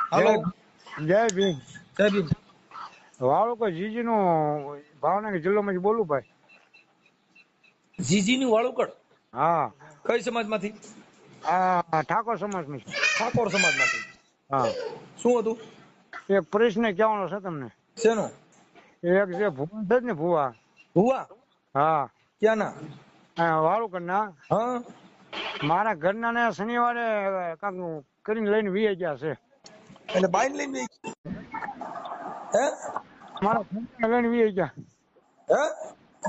જય હાલો જય ભીમ. જય ભીમ. વાળુકો જીજી નું ભાવનગર જિલ્લામાંથી બોલું ભાઈ. જીજી નું વાળુકડ હા, કઈ સમાજમાંથી? આ ઠાકોર સમાજની છે. ઠાકોર સમાજમાંથી. હા, શું હતું? એક પ્રશ્ન કહેવાનો છે તમને. શેનો? એક જે ભુવા છે ને ભુવા. ભુવા હા, ક્યાંના? વાળુકડ ના. હા મારા ઘરના ને શનિવારે કાંક કરીને લઈને વી ગયા છે. એટલે બાઈક લઈને ગઈ? હે મારા ઘરના લઈને વી ગયા. હે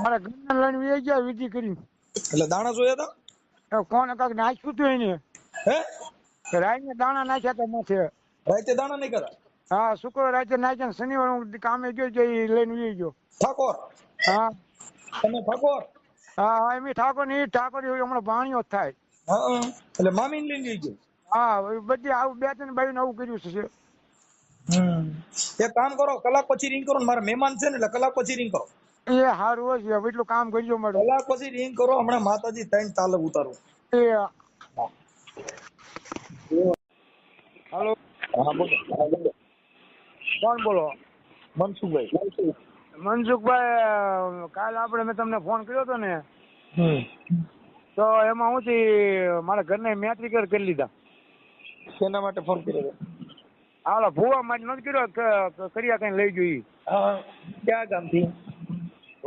મારા ઘરના લઈને વી ગયા વિધિ કરીને. એટલે દાણા જોયા હતા? કોને કાંક નાખ્યું હતું એને. હે રાઈને દાણા નાખ્યા હતા માથે. રાતે દાણા નહીં કર્યા? હા, શુક્રવાર રાતે નાખ્યા. શનિવાર હું કામે ગયો તો એ લઈને વી ગયો. ઠાકોર હા તમે ઠાકોર? હા, એમ ઠાકોર ની ઠાકોર હમણાં ભાણિયો જ થાય. હા એટલે મામી લઈને ગઈ ગયો? હા, બધી આવું બે ત્રણ બાયું આવું કર્યું છે. એક કામ કરો, કલાક પછી રિંગ કરો ને, મારા મહેમાન છે ને એટલે કલાક પછી રિંગ કરો. એ સારું હોય છે. એટલું કામ કરજો મારું. કલાક પછી રિંગ કરો, હમણાં માતાજી 3 તાલક ઉતારું. એ હા હાલો, બોલો. કોણ બોલો? મનસુખભાઈ. મનસુખભાઈ, કાલે મેં તમને ફોન કર્યો હતો ને, તો એમાં હું મારા ઘરના મેટ્રિકર કરી લીધા. શેના માટે ફોન કર્યો? હાલો, ભૂવા માટે નથી કર્યો. કર્યા કઈ લઈ જોઈ. હા, ક્યાં ગામથી?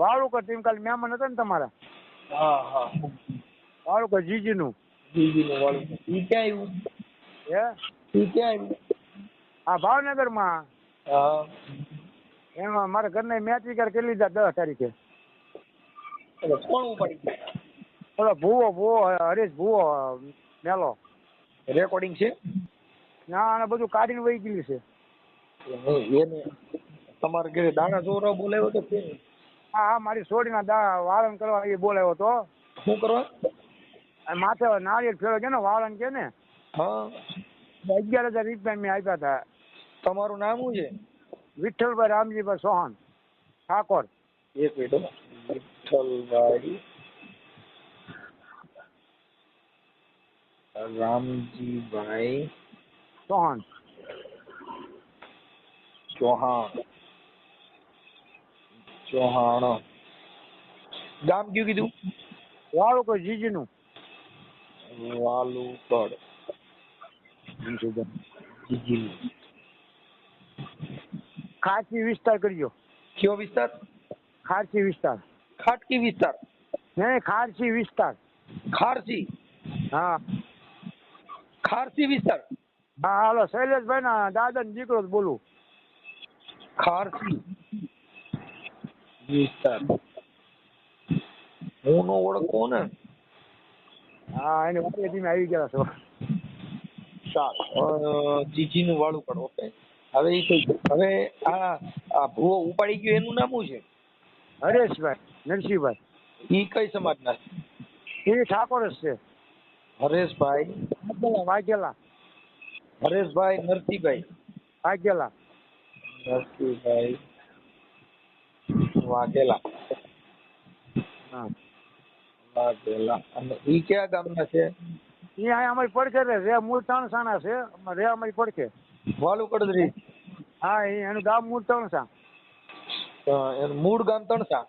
વાળુકર ટીમ કાલે મહેમાન હતા ને તમારા. હા વાળુકર જીજી નું. જીજી નું વાળું. ઈ ક્યાં આવ્યું? હે ઈ ક્યાં આવ્યું? આ ભાવનગર માં. હા એમાં મારા ઘરના મેટ્રિકર કરી લીધા 10 તારીખે. એટલે કોણ ઉપાડી ગયું? ઓલો ભૂવો હરેશ ભૂવો મેલો. રેકોર્ડિંગ છે? ના, આને બધું કાઢીને વહી ગયેલી છે. એને તમારે ઘરે દાણા ચોરો બોલાવ્યો તો કે? હા હા, મારી છોડીના વાળન કરવા એ બોલાવ્યો હતો. શું કરવા? માથે નાળિયેર ફેરો છે ને, વાળન કે ને. હા 11,000 રૂપિયા મેં આપ્યા હતા. તમારું નામ શું છે? વિઠ્ઠલભાઈ રામજીભાઈ ચૌહાણ ઠાકોર. એક મિનિટ. વિઠ્ઠલભાઈ રામજીભાઈ ચૌહાણ. ચૌહાણ. ગામ કયું કીધું? વાળું કોઈ જીજી નું. વાલુકડ. જીજી. ખારસી વિસ્તાર કરજો. કયો વિસ્તાર? ખારસી વિસ્તાર. ખાટકી વિસ્તાર? નહીં, ખારસી વિસ્તાર. ખારસી? હા ખારસી વિસ્તાર? હા, હાલો, શૈલેષભાઈ ના દાદા ને દીકરો જ બોલું. ખારસી વિસ્તાર. હું નો ઓળખું ને. હા, એને વાડી ધીમે આવી ગયા છો. જીજી નું વાળું પણ ઓકે. હવે ઈ કઈ હવે આ ભૂવો ઉપાડી ગયો એનું નામ શું છે? હરેશભાઈ નરસિંહભાઈ. ઈ કઈ સમાજના છે? એ ઠાકોર જ છે. હરેશભાઈ વાઘેલા. હરેશભાઈ નરસિંહભાઈ વાઘેલા. નરસિંહભાઈ વાઘેલા. હા, વાઘેલા. અને ઈ કયા ગામના છે? એ અહીંયા અમારી પડખે રે મૂળ તણસાના છે. રે અમારી પડખે. વાલુકડ રીત. હા, એનું ગામ મૂળ તણસા. એનું મૂળ ગામ તણસા.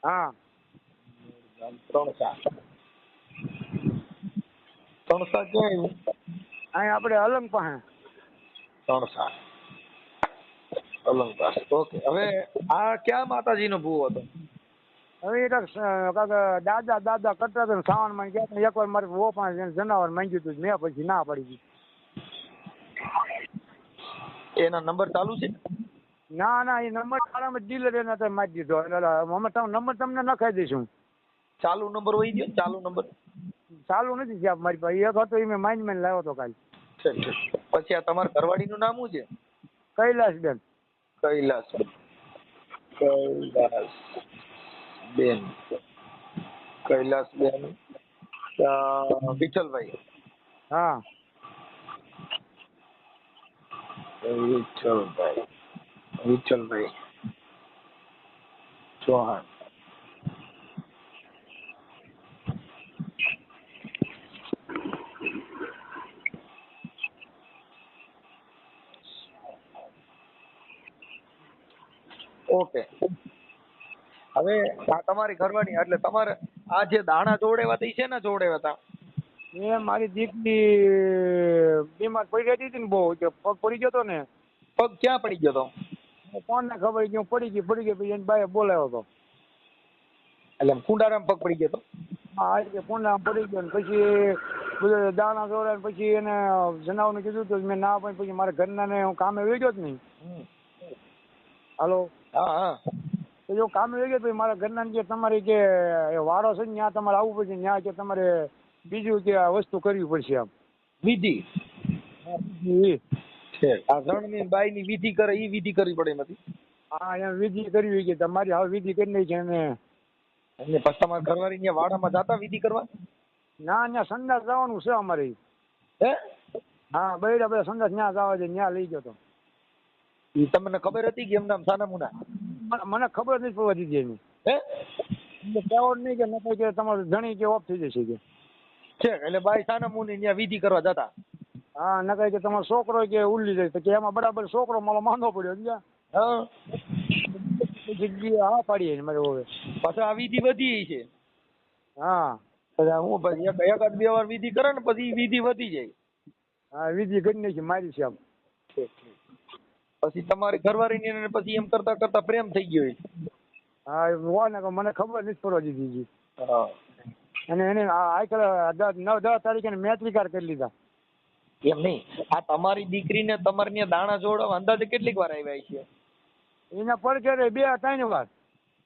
હા, ગામ તણસા. તણસા ક્યાં આવ્યું? અહીંયા આપણે અલંગ પાસે. તણસા અલંગ પાસે. ઓકે. હવે આ ક્યાં માતાજી નો ભૂવો હતો? હવે એ કાંક દાદા કરતા હતા ને શ્રાવણમાં ગયા હતા. એકવાર મારે વો પાસે જનાવર માંગ્યું હતું, મેં પછી ના પડી ગઈ. એના નંબર ચાલુ છે? ના ના, એ નંબર તારામાં ડીલર એને તો મારી દીધો. એટલે અમે નંબર તમને નખાઈ દઈશું. ચાલુ નંબર હોય ગયો? ચાલુ નંબર ચાલુ નથી સાહેબ મારી પાસે. એક હતો એ મેં માઇન્ડ લાવ્યો હતો કાલે. પછી આ તમારા ઘરવાળી નું નામ શું છે? કૈલાસબેન. કૈલાસબેન. કૈલાસબેન વિઠ્ઠલભાઈ. હા, વિઠ્ઠલભાઈ ચૌહાણ. ઓકે. હવે આ તમારી ઘરવાળી એટલે તમારે આ જે દાણા જોવડાવ્યા હતા એ શેના જોવડાવ્યા હતા? એ મારી દીકરી બીમાર પડી રહી હતી ને બહુ, કે પગ પડી ગયો હતો ને. પગ ક્યાં પડી ગયો તો? કોણને ખબર કે હું પડી ગઈ પછી એની બાએ બોલાવ્યો હતો. એટલે કુંડારામ પગ પડી ગયો તો? હા, આ રીતે કોંડા પડી ગયો ને પછી બધું દાણા જોડાય પછી એને જણાવને કીધું તો મેં ના પાડી. પછી મારા ઘરના ને હું કામે વહી ગયો જ નહીં. હાલો. હા હા. તો જો કામે વહી ગયો તો મારા ઘરના કે તમારી કે વારો છે ને ત્યાં તમારે આવવું પડશે, ત્યાં કે તમારે બીજું કે વસ્તુ કરવી પડશે આમ વિધિ. વિધિ છે આ જણની બાઈની વિધિ કરે એ વિધિ કરવી પડે એમાંથી. હા, એમ વિધિ કરવી કે તમારી હવે વિધિ કરી નાખી છે એને. અને પછી તમારા ઘરવાળી ત્યાં વાડામાં જાતા વિધિ કરવા? ના, ત્યાં સંડાસ જવાનું છે અમારે. હે? હા, બૈરા બધા સંડાસ ત્યાં જવા છે, ત્યાં લઈ ગયો તો. એ તમને ખબર હતી કે એમ નામ સાના મુના? મને ખબર નથી પડવા દીધી એની. હે? કહેવાનું નહીં કે નકર કે તમારું ધણી કે ઓફ થઈ જશે કે. છે એટલે બાઈ સાના મુની ત્યાં વિધિ કરવા જતા? હા, નકર કે તમારો છોકરો કે ઉલ્લી જાય તો કે એમાં બરાબર છોકરો મારો માંદો પડ્યો સમજ્યા. હા. જગ્યાએ હા પાડીએ મારે હવે. પાછા આ વિધિ વધી છે. હા. પછી હું પછી એકાદ બે વાર વિધિ કરે ને પછી વિધિ વધી જાય. હા, વિધિ કરી નાખી મારી છે આમ. પછી તમારી ઘરવાળી ને પછી એમ કરતા કરતા પ્રેમ થઈ ગયો. હા, હોય ને મને ખબર નથી પડવા દીધી. હા. અને એને આજકાલ 9-10 તારીખે મેત્રિકાર કરી લીધા. એમ નહીં, આ તમારી દીકરીને તમારે ત્યાં દાણા જોડવા અંદાજે કેટલીક વાર આવ્યા છે? એના પડખે 2-3 વાર.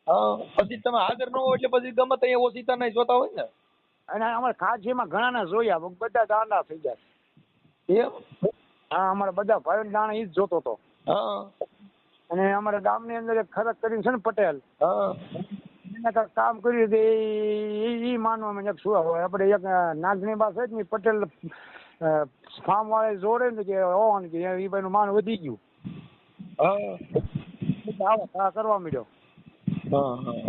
હા. પછી તમે હાજર ન હો એટલે પછી ગમે ત્યાં ઓછીતા નહીં જોતા હોય ને. અને અમારે ખાસીમાં ઘણાને જોયા, બધા દાંડા થઈ જાય. એમ? હા, અમારા બધા ભાઈઓ દાણા ઈ જ જોતો હતો. હા. અને અમારા ગામની અંદર એક ખરક કરીને છે ને પટેલ. હા. એને કાંઈક કામ કર્યું હતું એ માનવામાં એક શું હોય આપણે એક નાગની બા છે ને પટેલ ફાર્મ વાળા જોડે ને કે ઓન કે એ ભાઈનું માન વધી ગયું. હા, કરવા માંડ્યો. હા હા.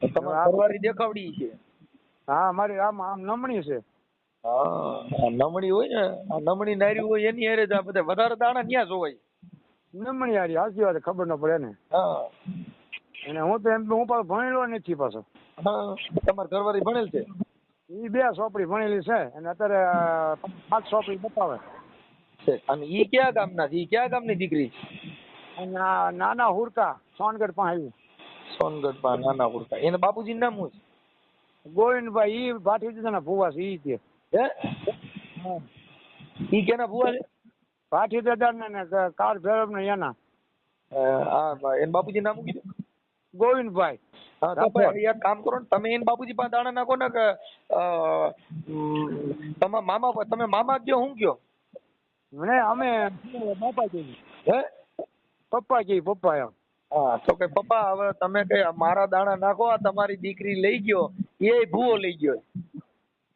તમારી ઘરવાળી દેખાવડી છે? હા, મારી આમ નમણી છે. હા, નમણી હોય ને, આ નમણી નારી હોય એની હારે જ આ બધા વધારે દાણા ન્યા જોવાય. નમણી હારી સાચી વાત, ખબર ન પડે ને. હા. અને હું તો એમ હું પાછો ભણેલો નથી પાછો. હા. તમારી ઘરવાળી ભણેલ છે? એ 2 ચોપડી ભણેલી છે અને અત્યારે 5 ચોપડી બતાવે છે. અને ઈ કયા ગામના છે? ઈ કયા ગામની દીકરી છે? અને નાના હુરકા સોનગઢ પણ આવ્યું. સોનગઢ માં નાના હુરકા. એના બાપુજીનું નામ શું છે? ગોવિંદભાઈ. ઈ ભાઠી દાદાના ભુવા છે ઈ છે. હે? હા. ઈ કેના ભુવા છે? ભાઠી દાદાના ને કાર ભેરવ ને એના. હા, એના બાપુજી નામ શું કીધું? ગોવિંદભાઈ. હા, તો ભાઈ એક કામ કરો ને, તમે એના બાપુજી પાસે દાણા નાખો ને કે તમે મામા કયો હું કયો? મને અમે બાપા કહીએ. હે? પપ્પા કહીએ, પપ્પા એમ. હા, તો કે પપ્પા હવે તમે કે મારા દાણા નાખો, આ તમારી દીકરી લઈ ગયો, એ ભૂવો લઈ ગયો.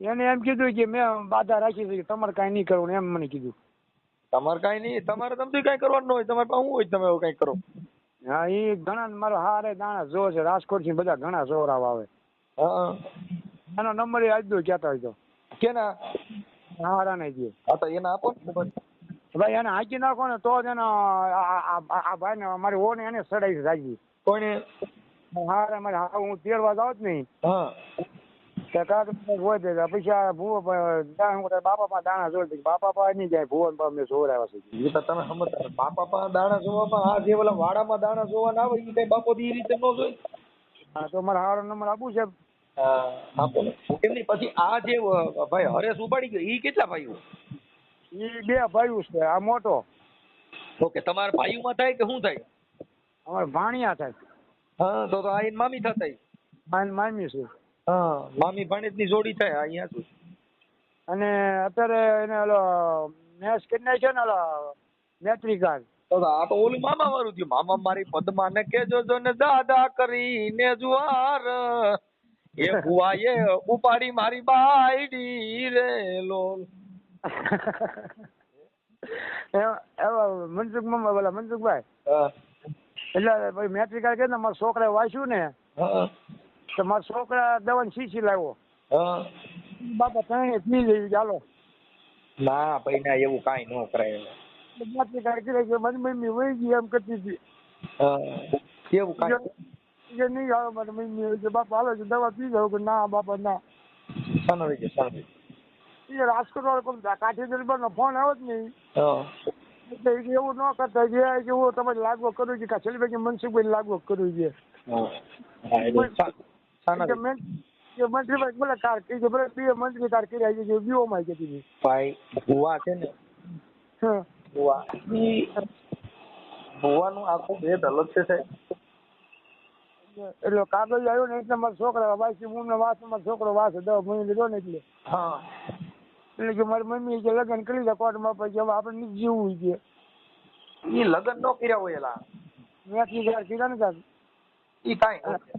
એને એમ કીધું કે મેં બાધા રાખી છે કે તમારે કાંઈ નહીં કરવું એમ મને કીધું. તમારે કાંઈ નહીં, તમારે તમને કાંઈ કરવાનું ન હોય, તમારે પાસે શું હોય તમે એવું કાંઈ કરો. હા, એ ઘણા મારો હારે દાણા જો છે રાજકોટ થી બધા ઘણા જોરાવ આવે. હા. એનો નંબર આજ દો કહેતા હોય તો. કેના? હારા નહીં દે. હા, તો એને આપો ને. ભાઈ એને હાંકી નાખો ને તો જ એનો આ ભાઈ ને અમારી ઓને એને સડાઈ રાખી. કોઈને? હારે મારે હું તેડવા જાવ જ નહીં. હા. હોય છે પછી આ ભૂવો બાપા પાસે દાણા જોઈ બાપા પાસે નહીં જાય ભૂવો મેં જોડાવ્યા છે. એ તો તમે સમજતા બાપા પાસે દાણા જોવામાં આ જે ઓલા વાડામાં દાણા જોવાના આવે એ કઈ બાપો એ રીતે ન જોઈ. હા, તો મારે હારો નંબર આપું છે. હા, આપો ને. એમની પછી આ જે ભાઈ હરેશ ઉપાડી ગયો એ કેટલા ભાઈઓ? એ 2 ભાઈઓ છે, આ મોટો. ઓકે, તમારા ભાઈઓમાં થાય કે શું થાય? અમારે ભાણિયા થાય. હા, તો આ એની મામી થતા. મામી છે. હા, મામી ભાણેજની જોડી થાય અહીંયા શું. અને અત્યારે એને ઓલો મેચ કરી નાખ્યો ને ઓલો મેટ્રિકાર. તો આ તો ઓલું મામા વાળું થયું. મામા મારી પદ્મા ને કેજો જો ને દાદા કરીને જુવાર એ બુઆએ ઉપાડી મારી બાયડી રે લોલ. એવા મનસુખભાઈ હા. એટલે ભાઈ મેટ્રિકાર કે ને મારા છોકરાએ વાંચ્યું ને હા. તો મારા છોકરા દવાની શીશી લાવ્યો. હા. બાપા ત્રણે પી લેવી ચાલો. ના ભાઈ ના, એવું કાંઈ ન કરાય. મેટ્રિકાર કરે કે મારી મમ્મી વહી ગઈ એમ કરતી હતી. કેવું કાંઈ કે નહીં આવે મારી મમ્મી કે બાપા હાલો છે દવા પી જાવ કે ના બાપા ના. શાનો રહી ગયો શાનો રહી એ રાજકોટ વાળો કોઈ કાઠી દરબારનો ફોન આવ્યો જ નહીં. ગયો? એટલે એ કે એવું ન કરતા કે હું તમારે લાગવગ કરું છે કે છેલ્લી મનસુખભાઈ લાગવગ કરું છે. હા એટલે શાના કે મંત્રીભાઈ બોલે કાર કે ભલે બે મંત્રી કાર કર્યા છે કે બીઓ માં કે ભાઈ ભુવા છે ને ભુવા ભુવાનું આખું ભેદ અલગ છે સાહેબ. એટલે કાગળ આવ્યો ને એટલે મારા છોકરા વાસી મૂળ વાસ મારો છોકરો વાસ 10 મહિને લીધો ને એટલે હા એટલે કે મારી મમ્મી કે લગ્ન કરી દે કોર્ટમાં પછી હવે આપણે નથી જીવવું છે. ઈ લગ્ન ન કર્યા હોય એલા મેં કીધા ને કાંક ઈ કાંઈ ન કરે.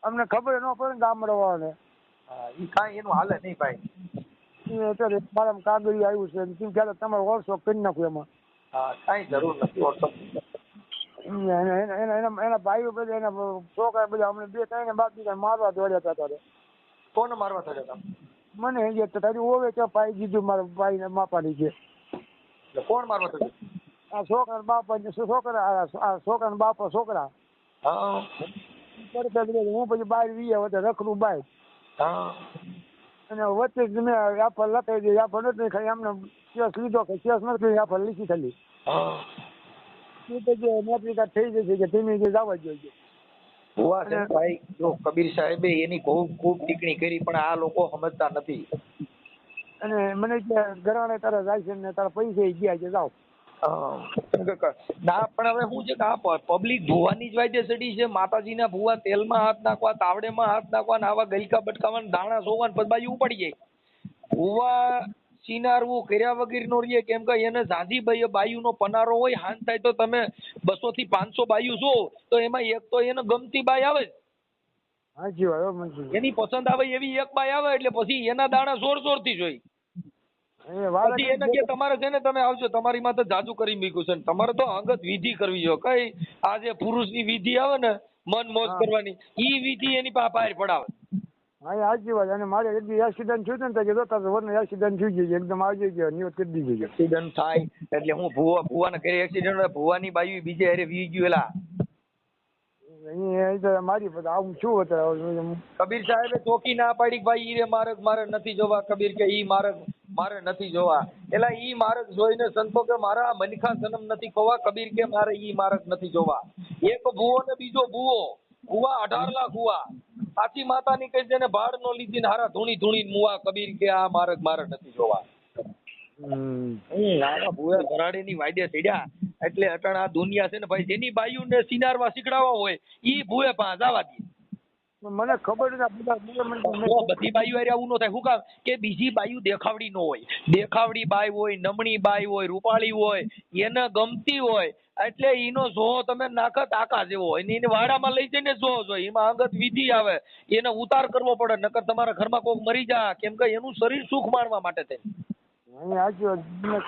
અમને ખબર ન પડે ને ગામડા વાળાને. હા ઈ કાંઈ એનું હાલે નહીં ભાઈ. અત્યારે મારા કાગળ આવ્યું છે કેમ કે તમારે વર્ષો કરી નાખું એમાં. હા કાંઈ જરૂર નથી હોતો. એના ભાઈઓ બધા એના છોકરા બધા અમને 2-3 બાકી મારવા દોડ્યા હતા ત્યારે. કોને મારવા થયા હતા? મને એ તારી ઓવે કે પાઈ દીધું મારા ભાઈ ને માપાની છે. એટલે કોણ મારવા થયું? આ છોકરા બાપા છોકરા બાપા છોકરા. હા હું પછી બહાર વીએ વચ્ચે રખડું બહાર. હા અને વચ્ચે જ મેં યાફર લખાઈ દે યાફર નથી ખાલી એમને કેસ લીધો કે કેસ નથી યાફર લીધી ખાલી. હા એ તો જે નોકરી કાર્ડ થઈ જશે કે ધીમે જે જવા જોઈએ. ભુવા છે ને ભાઈ જો કબીર સાહેબે એની ખૂબ ટીકણી કરી પણ આ લોકો સમજતા નથી. અને મને કે ઘરવાળા તારા જાય છે ને તારા પૈસા ગયા છે જાઓ. ના પણ હવે શું છે કે આ પબ્લિક ભુવાની જ વાજે ચડી છે. માતાજીના ભુવા તેલમાં હાથ નાખવા તાવડેમાં હાથ નાખવા ને આવા ગલકા બટકાવા દાણા સોવા પછી બાજુ ઉપાડી જાય. ભુવા સિનારવું કર્યા વગર નો રહીએ કેમ કે એને ઝાંઝી બાયુનો પનારો હોય હાન થાય તો તમે 200 થી 500 બાયુ જો તો એમાં એક તો એને ગમતી બાય આવે. હાજી વાત એની પસંદ આવે એવી એક બાય આવે એટલે પછી એના દાણા જોર થી જોઈ. પછી એને કે તમારે છે ને તમે આવજો તમારી માં તો જાદુ કરી મૂક્યું છે તમારે તો અંગત વિધિ કરવી જોઈએ. કઈ આ જે પુરુષની વિધિ આવે ને મન મોજ કરવાની ઈ વિધિ એની પાસે બહાર પડાવે. હા સાચી વાત. અને મારે એક એક્સિડન્ટ થયું ને જોતા વરનો એક્સિડન્ટ થઈ ગયો એકદમ આવી ગયો નિયત કરી દીધી. એક્સિડન્ટ થાય એટલે હું ભુવાને ઘરે એક્સિડન્ટ ભુવાની બાયુ બીજે હારે વી ગયું એલા મારી પછી આવું શું હતું. કબીર સાહેબે ચોકી ના પાડી ભાઈ ઈ મારે નથી જોવા. કબીર કે ઈ મારે નથી જોવા. એલા ઈ માર્ગ જોઈને સંતો કે મારા મનખા જન્મ નથી ખોવા. કબીર કે મારે ઈ માર્ગ નથી જોવા. એક ભુવો ને બીજો ભુવા 18 લાખ હુવા. સાચી માતાની કઈ જેને ભાડ નો લીધી ને હારા ધૂણી મુવા. કબીર કે આ મારે નથી જોવા. નાના ભુવે ભરાડીની વાયદે ચડ્યા એટલે અટણ આ દુનિયા છે ને ભાઈ જેની બાયુ ને સિનારવા શીખડાવવા હોય ઈ ભુવે પાસે જવા દે. મને ખબર બધી બાયુ હારે આવું ન થાય. શું કામ કે બીજી બાયુ દેખાવડી ન હોય. દેખાવડી બાય હોય નમણી બાય હોય રૂપાળી હોય એને ગમતી હોય એટલે ઈનો જોહો તમે નાખત આકા જેવો હોય એને વાડામાં લઈ જઈને જોવો જોઈએ. એમાં અંગત વિધિ આવે એને ઉતાર કરવો પડે નકર તમારા ઘરમાં કોક મરી જા કેમ કે એનું શરીર સુખ માણવા માટે થાય.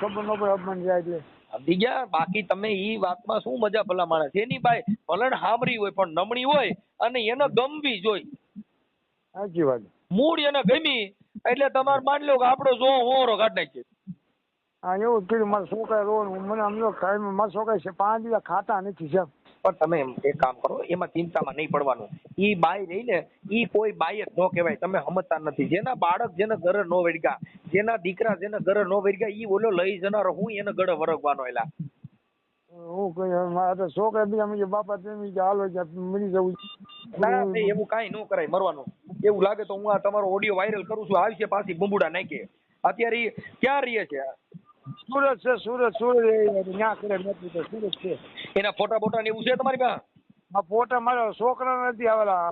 ખબર ન પડે અપમાન જાય એટલે સમજી ગયા. બાકી તમે ઈ વાતમાં શું મજા ભલા માણસ એની ભાઈ ભલણ હામરી હોય પણ નમણી હોય અને એને ગમવી જોઈ. સાચી વાત. મૂળ એને ગમી એટલે તમારે માની લો કે આપણો જો હોરો કાઢ નાખીએ. હા એવું જ કીધું મારા છોકરા રોડ મને સમજો મારા છોકરા છે 5 દિવસ ખાતા નથી સાહેબ. પણ તમે એક કામ કરો એમાં ચિંતામાં નહીં પડવાનું. ઈ બાઈ રહી ને ઈ કોઈ બાઈ જ ન કહેવાય. તમે સમજતા નથી. જેના બાળક જેને ઘરે નો વળગ્યા જેના દીકરા જેને ઘરે નો વળગ્યા ઈ ઓલો લઈ જનારો હું એને ગળે વરગવાનો એલા. હું કઈ મારા છોકરા બી બાપા તેમ હાલો મરી જવું. ના એવું કાંઈ ન કરાય મરવાનું. એવું લાગે તો હું આ તમારો ઓડિયો વાયરલ કરું છું આવશે પાછી બુંબુડા નાખે. અત્યારે ક્યાં રહીએ છે? સુરત છે સુરત ત્યાં કરે સુરત છે. એના ફોટા બોટા ને એવું છે તમારી પાસે? આ ફોટા મારા છોકરા નથી આવેલા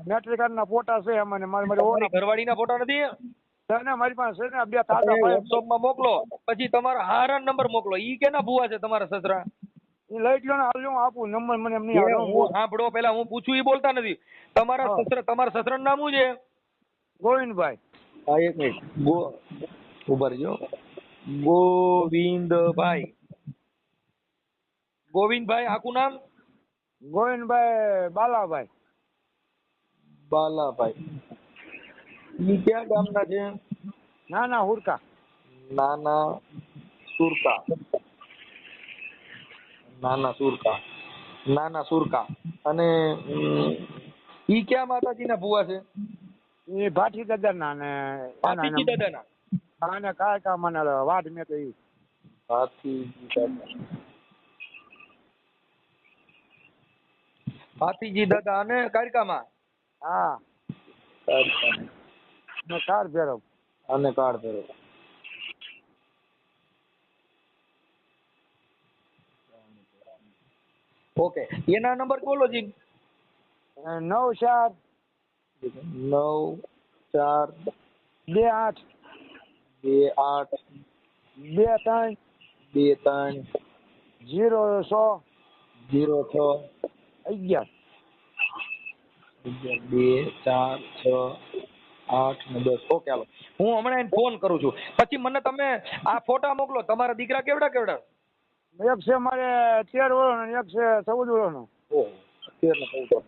મેટ્રિક કાર્ડ ના ફોટા છે અમને મારી ઘરવાળી ના ફોટા નથી? મારી પાસે છે ને 2 તાતા વોટ્સએપ માં મોકલો પછી તમારા હારા નંબર મોકલો. ઈ કેના ભુવા છે તમારા સસરા? એ લઈ ગયો ને હાલ હું આપું નંબર મને એમ નહીં આવે. સાંભળો પેલા હું પૂછું ઈ બોલતા નથી. તમારા સસરા નું નામ શું છે? ગોવિંદભાઈ. હા એક મિનિટ ઉભા રહેજો. ગોવિંદભાઈ આખું નામ? ગોવિંદભાઈ બાલાભાઈ. ઈ ક્યાં ગામના છે? નાના હુરકા. નાના સુરકા. અને ઈ ક્યાં માતાજીના ભુવા છે? એ ભાઠી દાદાના ને ભાતીજી દાદાના. આને કાકા મને વાડ મેં તો ઈ ભાતીજી દાદા. ભાતીજી દાદા અને કારકામાં. હા કારકામાં. ને કાર ભેરવ અને કાળ ભેરવ. ઓકે, એના નંબર બોલો જી. 9 4 9 4 2 8 2 8 2 3 2 3 0 6 0 6 11 2 4 6 8 ને 10. ઓકે, હાલો, હું હમણાં એને ફોન કરું છું. પછી મને તમે આ ફોટા મોકલો. તમારા દીકરા કેવડા કેવડા? એક છે મારે 13 વર્ષનો ને એક છે 14 વર્ષનો. ઓહ, 13 ને 14.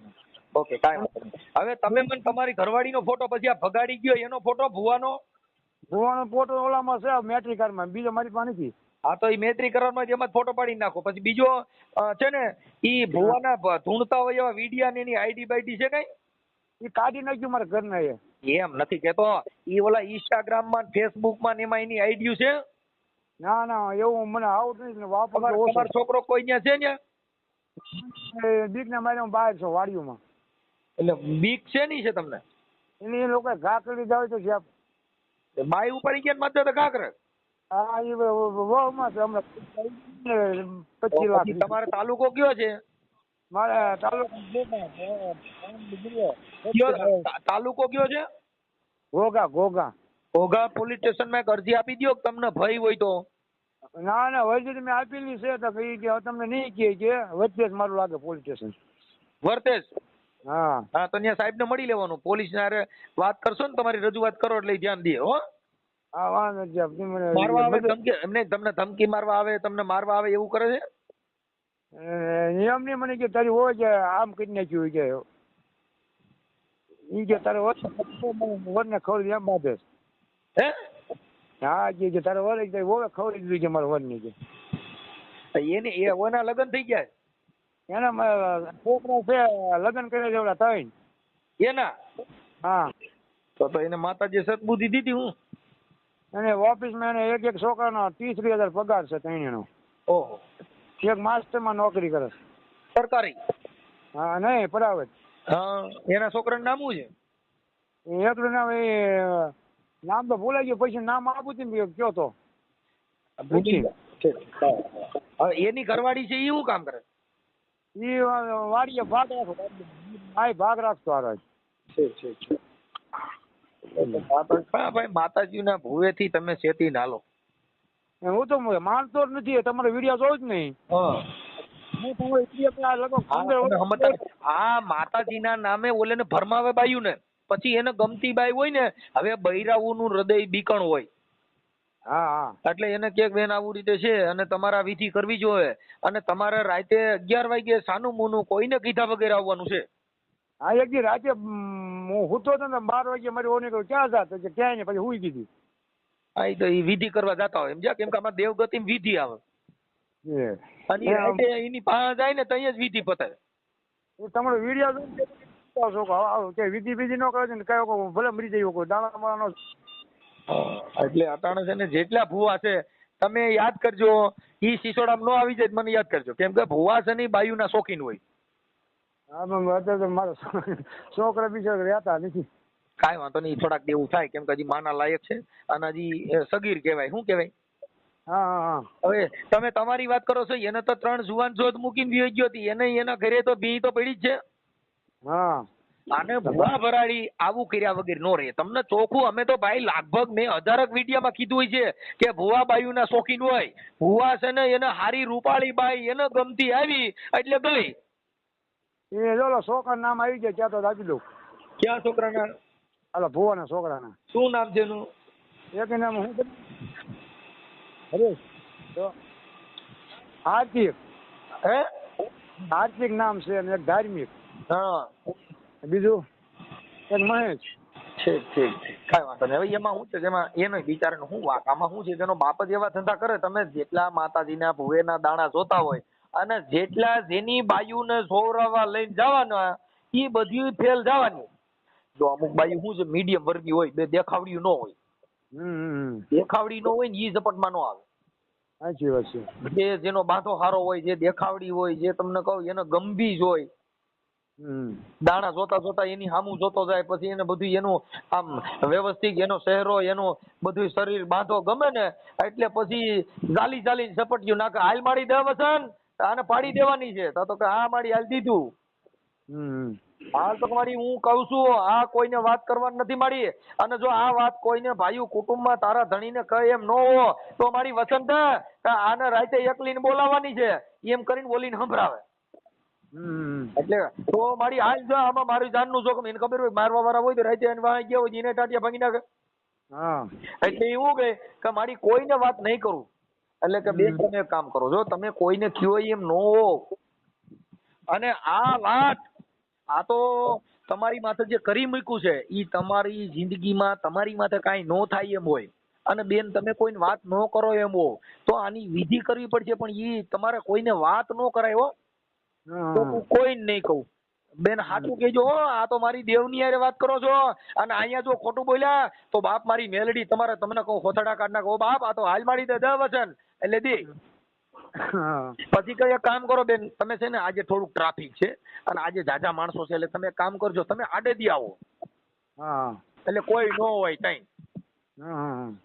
ઓકે, કાંઈ વાંધો નહીં. હવે તમે મને તમારી ઘરવાળીનો ફોટો, પછી આ ભગાડી ગયો એનો ફોટો, ભુવાનો. ભુવાનો ફોટો ઓલામાં છે મેટ્રિક કાર્ડમાં, બીજો મારી પાસે નથી. હા, તો એ મેત્રી કરવામાં એમાં ફોટો પાડી નાખો. પછી બીજો છે ને ઈ ભુવાના ધૂણતા હોય એવા વિડિયા ને એની આઈડી બાઈડી છે કઈ? એ કાઢી નાખ્યું મારા ઘરના એ. એમ નથી કેતો, ઈ ઓલા ઇન્સ્ટાગ્રામ માં ફેસબુક માં ને એમાં એની આઈડી છે? ના ના એવું મને આવડતું નથી ને વાપરતો ઓછો. તમારો છોકરો કોઈ ત્યાં છે ને? બીકને મારે હું બહાર છું વાડીઓમાં. એટલે બીક છે ની છે તમને? એને એ લોકો ઘા કરી જાવ તો છે. બાઈ ઉપાડી ગયા માત્ર તો ઘા કરે. હા એ વહુમાં છે હમણાં 25 લાખ. તમારો તાલુકો કયો છે? મારે તાલુકો તાલુકો કયો છે? ઘોઘા. ઘોઘા પોલીસ સ્ટેશન માં એક અરજી આપી દો, તમને ભય હોય તો. ના ના વૈદ્ય મેં આપેલી છે તો કઈ કે તમને નહીં કે વચ્ચે જ મારું લાગે પોલીસ સ્ટેશન વર્તેજ. હા હા, તો ત્યાં સાહેબ ને મળી લેવાનું. પોલીસ ને હારે વાત કરશો ને, તમારી રજૂઆત કરો એટલે ઈ ધ્યાન દે. હો, હા વાંધો નથી. મારવા આવે ધમકી, એમને તમને ધમકી મારવા આવે, તમને મારવા આવે એવું કરે છે? નિયમ ની મને કે તારી હોય કે આમ કરી નાખ્યું કે ઈ કે તારે વર ને ખવડી એમ બાંધે. હે? હા કે તારે વર હોય ખવડી દીધું કે મારા વર ની કે એને એના લગ્ન થઈ ગયા? એના છોકરા છે લગ્ન કરે છે ઓલા 3 એના? હા તો એને માતાજી સદબુદ્ધિ દીધી. હું અને ઓફિસમાં એને એક છોકરાનો 30,000 પગાર છે 3 નો. ઓહો. એક માસ્ટરમાં નોકરી કરે છે. સરકારી? હા નહીં પ્રાઇવેટ. હા, એના છોકરાનું નામ શું છે? એકલું નામ નામ તો ભૂલાઈ ગયું, પછી નામ આપું છું ને કયો તો એની ઘરવાળી છે, એ શું કામ કરે? ઈ વાડીએ ભાગ રાખો ભાગ રાખતો આ ભાઈ માતાજીના ભુવેથી તમે શેતી નાલો. હું તો માનતો જ નથી. તમારો વિડીયો જોઉં જ નહીં. આ માતાજીના નામે ઓલે ને ભરમાવે બાયું ને, પછી એને ગમતી બાઈ હોય ને, હવે બૈરાઓનું હૃદય બીકણ હોય. હા હા એટલે એને કે બેન આવું રીતે છે અને તમારે આ વિધિ કરવી જોઈએ, અને તમારે રાતે 11 વાગે સાનું મુનું કોઈને કીધા વગેરે આવવાનું છે. હા એક દી રાતે હું સૂતો હતો ને 12 વાગે મારી ઓને કહ્યું ક્યાં જાત કે ક્યાંય નહીં, પછી હુઈ દીધી. હા, એ તો એ વિધિ કરવા જતા હોય સમજ્યા, કેમ કે આમાં દેવગતિ વિધિ આવે અને રાતે એની પાસે જાય ને ત્યાં જ વિધિ પતાવે. તમારો વિડીયો કે વિધિ વિધિ ન કરે ને કયો ભલે મરી જાય કોઈ દાણા માણા નો. એટલે અટાણે છે ને જેટલા ભુવા છે તમે યાદ કરજો, ઈ સિસોડામાં નો આવી જાય મને યાદ કરજો, કેમ કે ભુવા છે ને બાયુના શોખીન હોય. હા મારા છોકરા બીજા રહેતા નથી. કાંઈ વાંધો નહીં, થોડાક દેવું થાય, કેમ કે હજી માના લાયક છે અને હજી સગીર કહેવાય. શું કહેવાય? હા. હવે તમે તમારી વાત કરો છો, એને તો 3 જુવાન જોત મૂકીને બી ગયો હતી, એને એના ઘરે તો બી તો પડી જ છે. હા આને ભુવા ભરાડી આવું કર્યા વગર નો રહે. તમને ચોખ્ખું અમે તો ભાઈ લગભગ મેં 1000 વિડીયોમાં કીધું હોય છે કે ભુવા બાયુના શોખીન હોય. ભુવા છે ને એને હારી રૂપાળી બાઈ એને ગમતી આવી એટલે ગઈ. એ જો છોકરા નામ આવી જાય ત્યાં તો આપી દઉં. ક્યાં છોકરાના? હાલો ભુવાના છોકરાના શું નામ છે એનું? એક નામ હું હરેશ હાર્દિક. હે? હાર્દિક નામ છે અને એક ધાર્મિક. હા. બીજું એક મહેશ. ઠીક. કાંઈ વાંધો નહીં. હવે એમાં શું છે, જેમાં એનો બિચારાનો શું વાક, આમાં શું છે, જેનો બાપ જ એવા ધંધા કરે. તમે જેટલા માતાજીના ભુવેના દાણા જોતા હોય અને જેટલા જેની બાયુને સોવરાવા લઈને જવાના એ બધી ફેલ જવાની. જો અમુક બાયુ શું છે મીડિયમ વર્ગી હોય, બે દેખાવડી ન હોય. દેખાવડી ન હોય ને ઈ ઝપટમાં ન આવે. સાચી વાત છે. જે જેનો બાંધો સારો હોય, જે દેખાવડી હોય, જે તમને કહું એને ગંભીર હોય, દાણા જોતા જોતા એની સામું જોતો જાય, પછી એને બધું એનું આમ વ્યવસ્થિત એનો ચહેરો એનું બધું શરીર બાંધો ગમે ને એટલે પછી ચાલી ચાલીને ઝપટિયું નાખે, હાલ મારી દે વસન, આને પાડી દેવાની છે. તો કે હા મારી હાલ દીધું. હાલ તો મારી હું કઉ છું આ કોઈને વાત કરવાની નથી મારી. અને જો આ વાત કોઈને ભાઈ કુટુંબમાં તારા ધણીને કહે એમ ન હો તો મારી વસંત આને રાતે એકલીને બોલાવવાની છે એમ કરીને બોલીને સંભળાવે. એટલે તો મારી હાલ જો આમાં મારી જાનનું જોખમ એને ખબર હોય મારવા વાળા હોય તો રાતે એને વાંહી ગયા હોય એને ટાટિયા ભાંગી નાખે. એટલે એવું કે મારી કોઈને વાત નહીં કરું. એટલે કે બેન તમે એક કામ કરો, જો તમે કોઈને કયો એમ ન હો અને આ વાત આ તો તમારી માથે જે કરી મૂક્યું છે ઈ તમારી જિંદગીમાં તમારી માથે કાંઈ ન થાય એમ હોય અને બેન તમે કોઈને વાત ન કરો એમ હો તો આની વિધિ કરવી પડશે. પણ ઈ તમારે કોઈને વાત ન કરાય હો, તો હું કોઈને નહીં કહું. બેન સાચું કહેજો હો, આ તો મારી દેવની હારે વાત કરો છો અને અહીંયા જો ખોટું બોલ્યા તો બાપ મારી મેલડી તમારે તમને કહું હોથડા કાઢ નાખો. બાપ આ તો હાલ મારી દે વચન એટલે દે. પછી કઈ કામ કરો બેન, તમે છે ને આજે થોડુંક ટ્રાફિક છે અને આજે જાજા માણસો છે એટલે તમે કામ કરજો, તમે આડેદી આવો એટલે કોઈ ન હોય કઈ.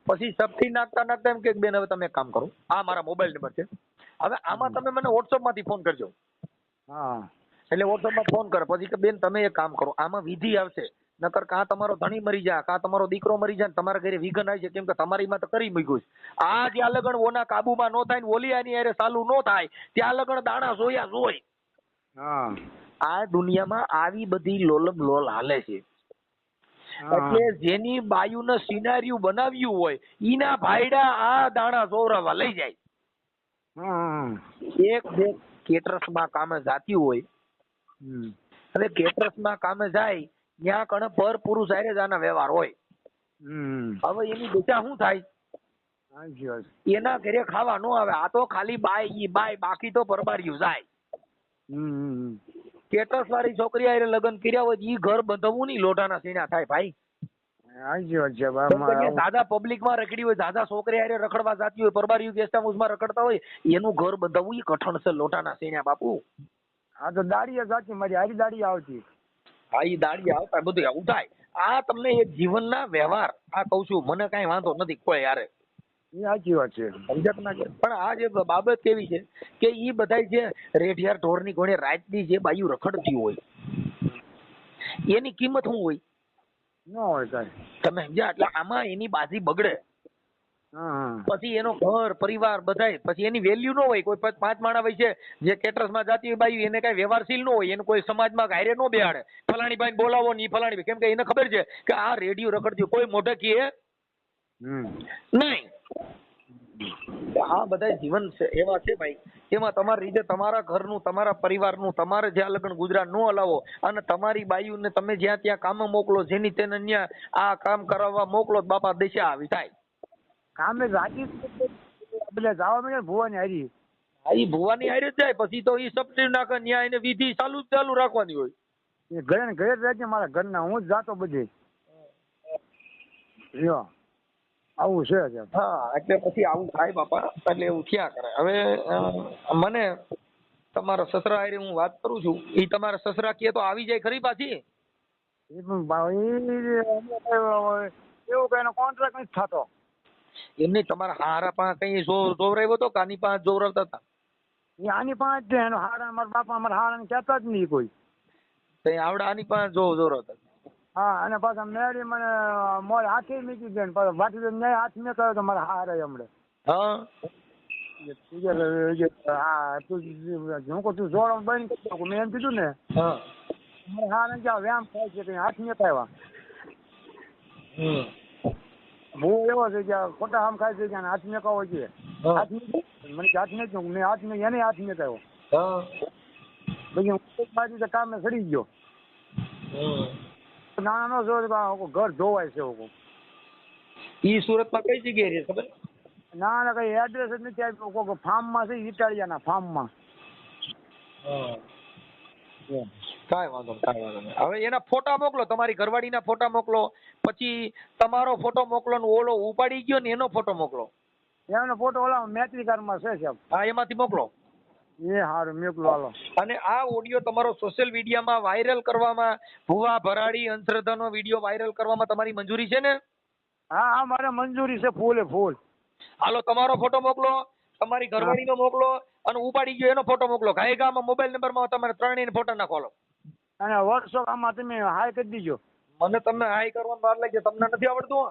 પછી સબથી નાખતા નાખતા એમ કે બેન હવે તમે એક કામ કરો, આ મારા મોબાઈલ નંબર છે, હવે આમાં તમે મને વોટ્સઅપ માંથી ફોન કરજો. એટલે વોટ્સઅપ માં ફોન કરે પછી કે બેન તમે એક કામ કરો, આમાં વિધિ આવશે, નકર કાં તમારો ધણી મરી જાય, કાં તમારો દીકરો મરી જાય, તમારા ઘરે વિઘન આવી છે કેમ કે તમારી માં તો કરી મૂક્યું છે. આ જ્યાં લગન ઓના કાબુમાં ન થાય ને ઓલી આની હારે ચાલુ ન થાય ત્યાં લગન દાણા જોયા જોઈ. આ દુનિયામાં આવી બધી લોલમ લોલ હાલે છે. એટલે જેની બાયુને સિનારિયું બનાવ્યું હોય ઈના ભાઈડા આ દાણા જોવરાવા લઈ જાય. એક બે કેટરસમાં કામે જાતી હોય, હવે કેટરસમાં કામે જાય ત્યાં કણે પર પુરુષ હારે જ આના વ્યવહાર હોય. હવે એની બેટા શું થાય, એના ઘરે ખાવા ન આવે, આ તો ખાલી બાય ઈ બાય, બાકી તો પરબાર્યું જાય. કેટરસ વાળી છોકરી હારે લગ્ન કર્યા હોય ઈ ઘર બંધવું નહીં, લોઢાના સીણા થાય ભાઈ. દાદા પબ્લિક માં રખડી હોય, દાદા છોકરી હારે રખડવા જાતી હોય, પરબાર્યું ગેસ્ટ હાઉસ માં રખડતા હોય, એનું ઘર બંધવું ઈ કઠણ છે લોઢાના સીણા બાપુ. આ તો દાડી જાતી મારી હારી દાડી આવતી. હા ઈ દાડી આવતા બધું આવું થાય. આ તમને એક જીવનના વ્યવહાર આ કઉ છું, મને કઈ વાંધો નથી કોઈ યારે. સાચી વાત છે. પણ આ જે બાબત કેવી છે કે ઈ બધા જે રેઢિયાર ઢોરની કોણે રાતની જે બાયુ રખડતી હોય એની કિંમત શું હોય ન હોય કઈ. તમે સમજ્યા? એટલે આમાં એની બાજી બગડે. પછી એનો ઘર પરિવાર બધાય પછી એની વેલ્યુ ન હોય. કોઈ 5 માણા હોય છે જે કેટરસ માં જાતી હોય બાયુ, એને કઈ વ્યવહારશીલ ન હોય, એને કોઈ સમાજમાં હારે ન બેહાડે, ફલાણી ભાઈ બોલાવો ની ફલાણી, કેમ કે એને ખબર છે કે આ રેડિયો રખડતી કોઈ મોઢે કહે નહીં. આ બધા જીવન છે એવા છે ભાઈ, એમાં તમારી રીતે તમારા ઘરનું તમારા પરિવારનું તમારે જ્યાં લગ્ન ગુજરાત ન હલાવો અને તમારી બાયુને તમે જ્યાં ત્યાં કામ મોકલો, જેની તેને ત્યાં આ કામ કરાવવા મોકલો, બાપા દિશા આવી થાય. કામે રાજી એટલે જવા મળે ભુવાની હારી. હા ઈ ભુવાની હારી જ જાય, પછી તો ઈ સબસ્ટિટ્યુટ નાખે ત્યાં એને વિધિ ચાલુ રાખવાની હોય. એ ઘરે ને ઘરે જ મારા ઘરના, હું જ જાતો બધે. આવું છે. હા એટલે પછી આવું થાય બાપા, એટલે એવું થયા કરે. હવે મને તમારા સસરા હારે હું વાત કરું છું, ઈ તમારા સસરા કહે તો આવી જાય ખરી પાછી? એવું કઈ કોન્ટ્રાક્ટ નથી થતો. એમની તમારા હારા પાસે કઈ જોવરાવ્યો હતો કે આની પાસે જોવરાવતા હતા? આની પાંચ એનો હારા મારા બાપા અમારા હારા કહેતા જ નહીં કોઈ. આવડા આની પાસે જોવરાવતા. હા અને પાછા મેળી મને મોર હાથી મૂકી દે ને પાછા વાટી ન્યાય હાથ મેં કર્યો તો મારા હારે હમણે. તું જોડો બંધ કરી દઉં મેં એમ કીધું ને. મારા હારે ક્યાં વ્યાયામ થાય છે હાથ મેં આવ્યા. હું એવો છે કે ખોટા આમ ખાય છે કે હાથ મેં કહો છે હાથ મને હાથ મેં મેં હાથ મેં એને હાથ મેં કહ્યો. પછી હું બાજુ કામે સડી ગયો. નાના નો ઘર ધોવાય છે. ઈ સુરતમાં કઈ જગ્યાએ રહે ખબર? ના કઈ એડ્રેસ જ નથી આપ્યું. ફાર્મ માં છે ઇટાલિયાના ફાર્મ માં. કાંઈ વાંધો નહીં. હવે એના ફોટા મોકલો, તમારી ઘરવાળીના ફોટા મોકલો, પછી તમારો ફોટો મોકલો ને ઓલો ઉપાડી ગયો ને એનો ફોટો મોકલો. એનો ફોટો ઓલા મેત્રી કાર્ડમાં છે સાહેબ. હા, એમાંથી મોકલો. એ હારું મોકલો હાલો. અને આ ઓડિયો તમારો સોશિયલ મીડિયામાં વાયરલ કરવામાં, ભુવા ભરાડી અંધશ્રદ્ધાનો વિડીયો વાયરલ કરવામાં તમારી મંજૂરી છે ને? હા હા, મારે મંજૂરી છે ફૂલે ફૂલ. હાલો, તમારો ફોટો મોકલો, તમારી ઘરવાળીનો મોકલો અને ઉપાડી ગયો એનો ફોટો મોકલો. ગાયગામાં મોબાઈલ નંબરમાં તમારે ત્રણેયને ફોટા નાખો. અને વોટ્સઅપ આમાં તમે હાય કરી દીજો. મને તમને હાઈ કરવાનું વાર લાગે, તમને નથી આવડતું?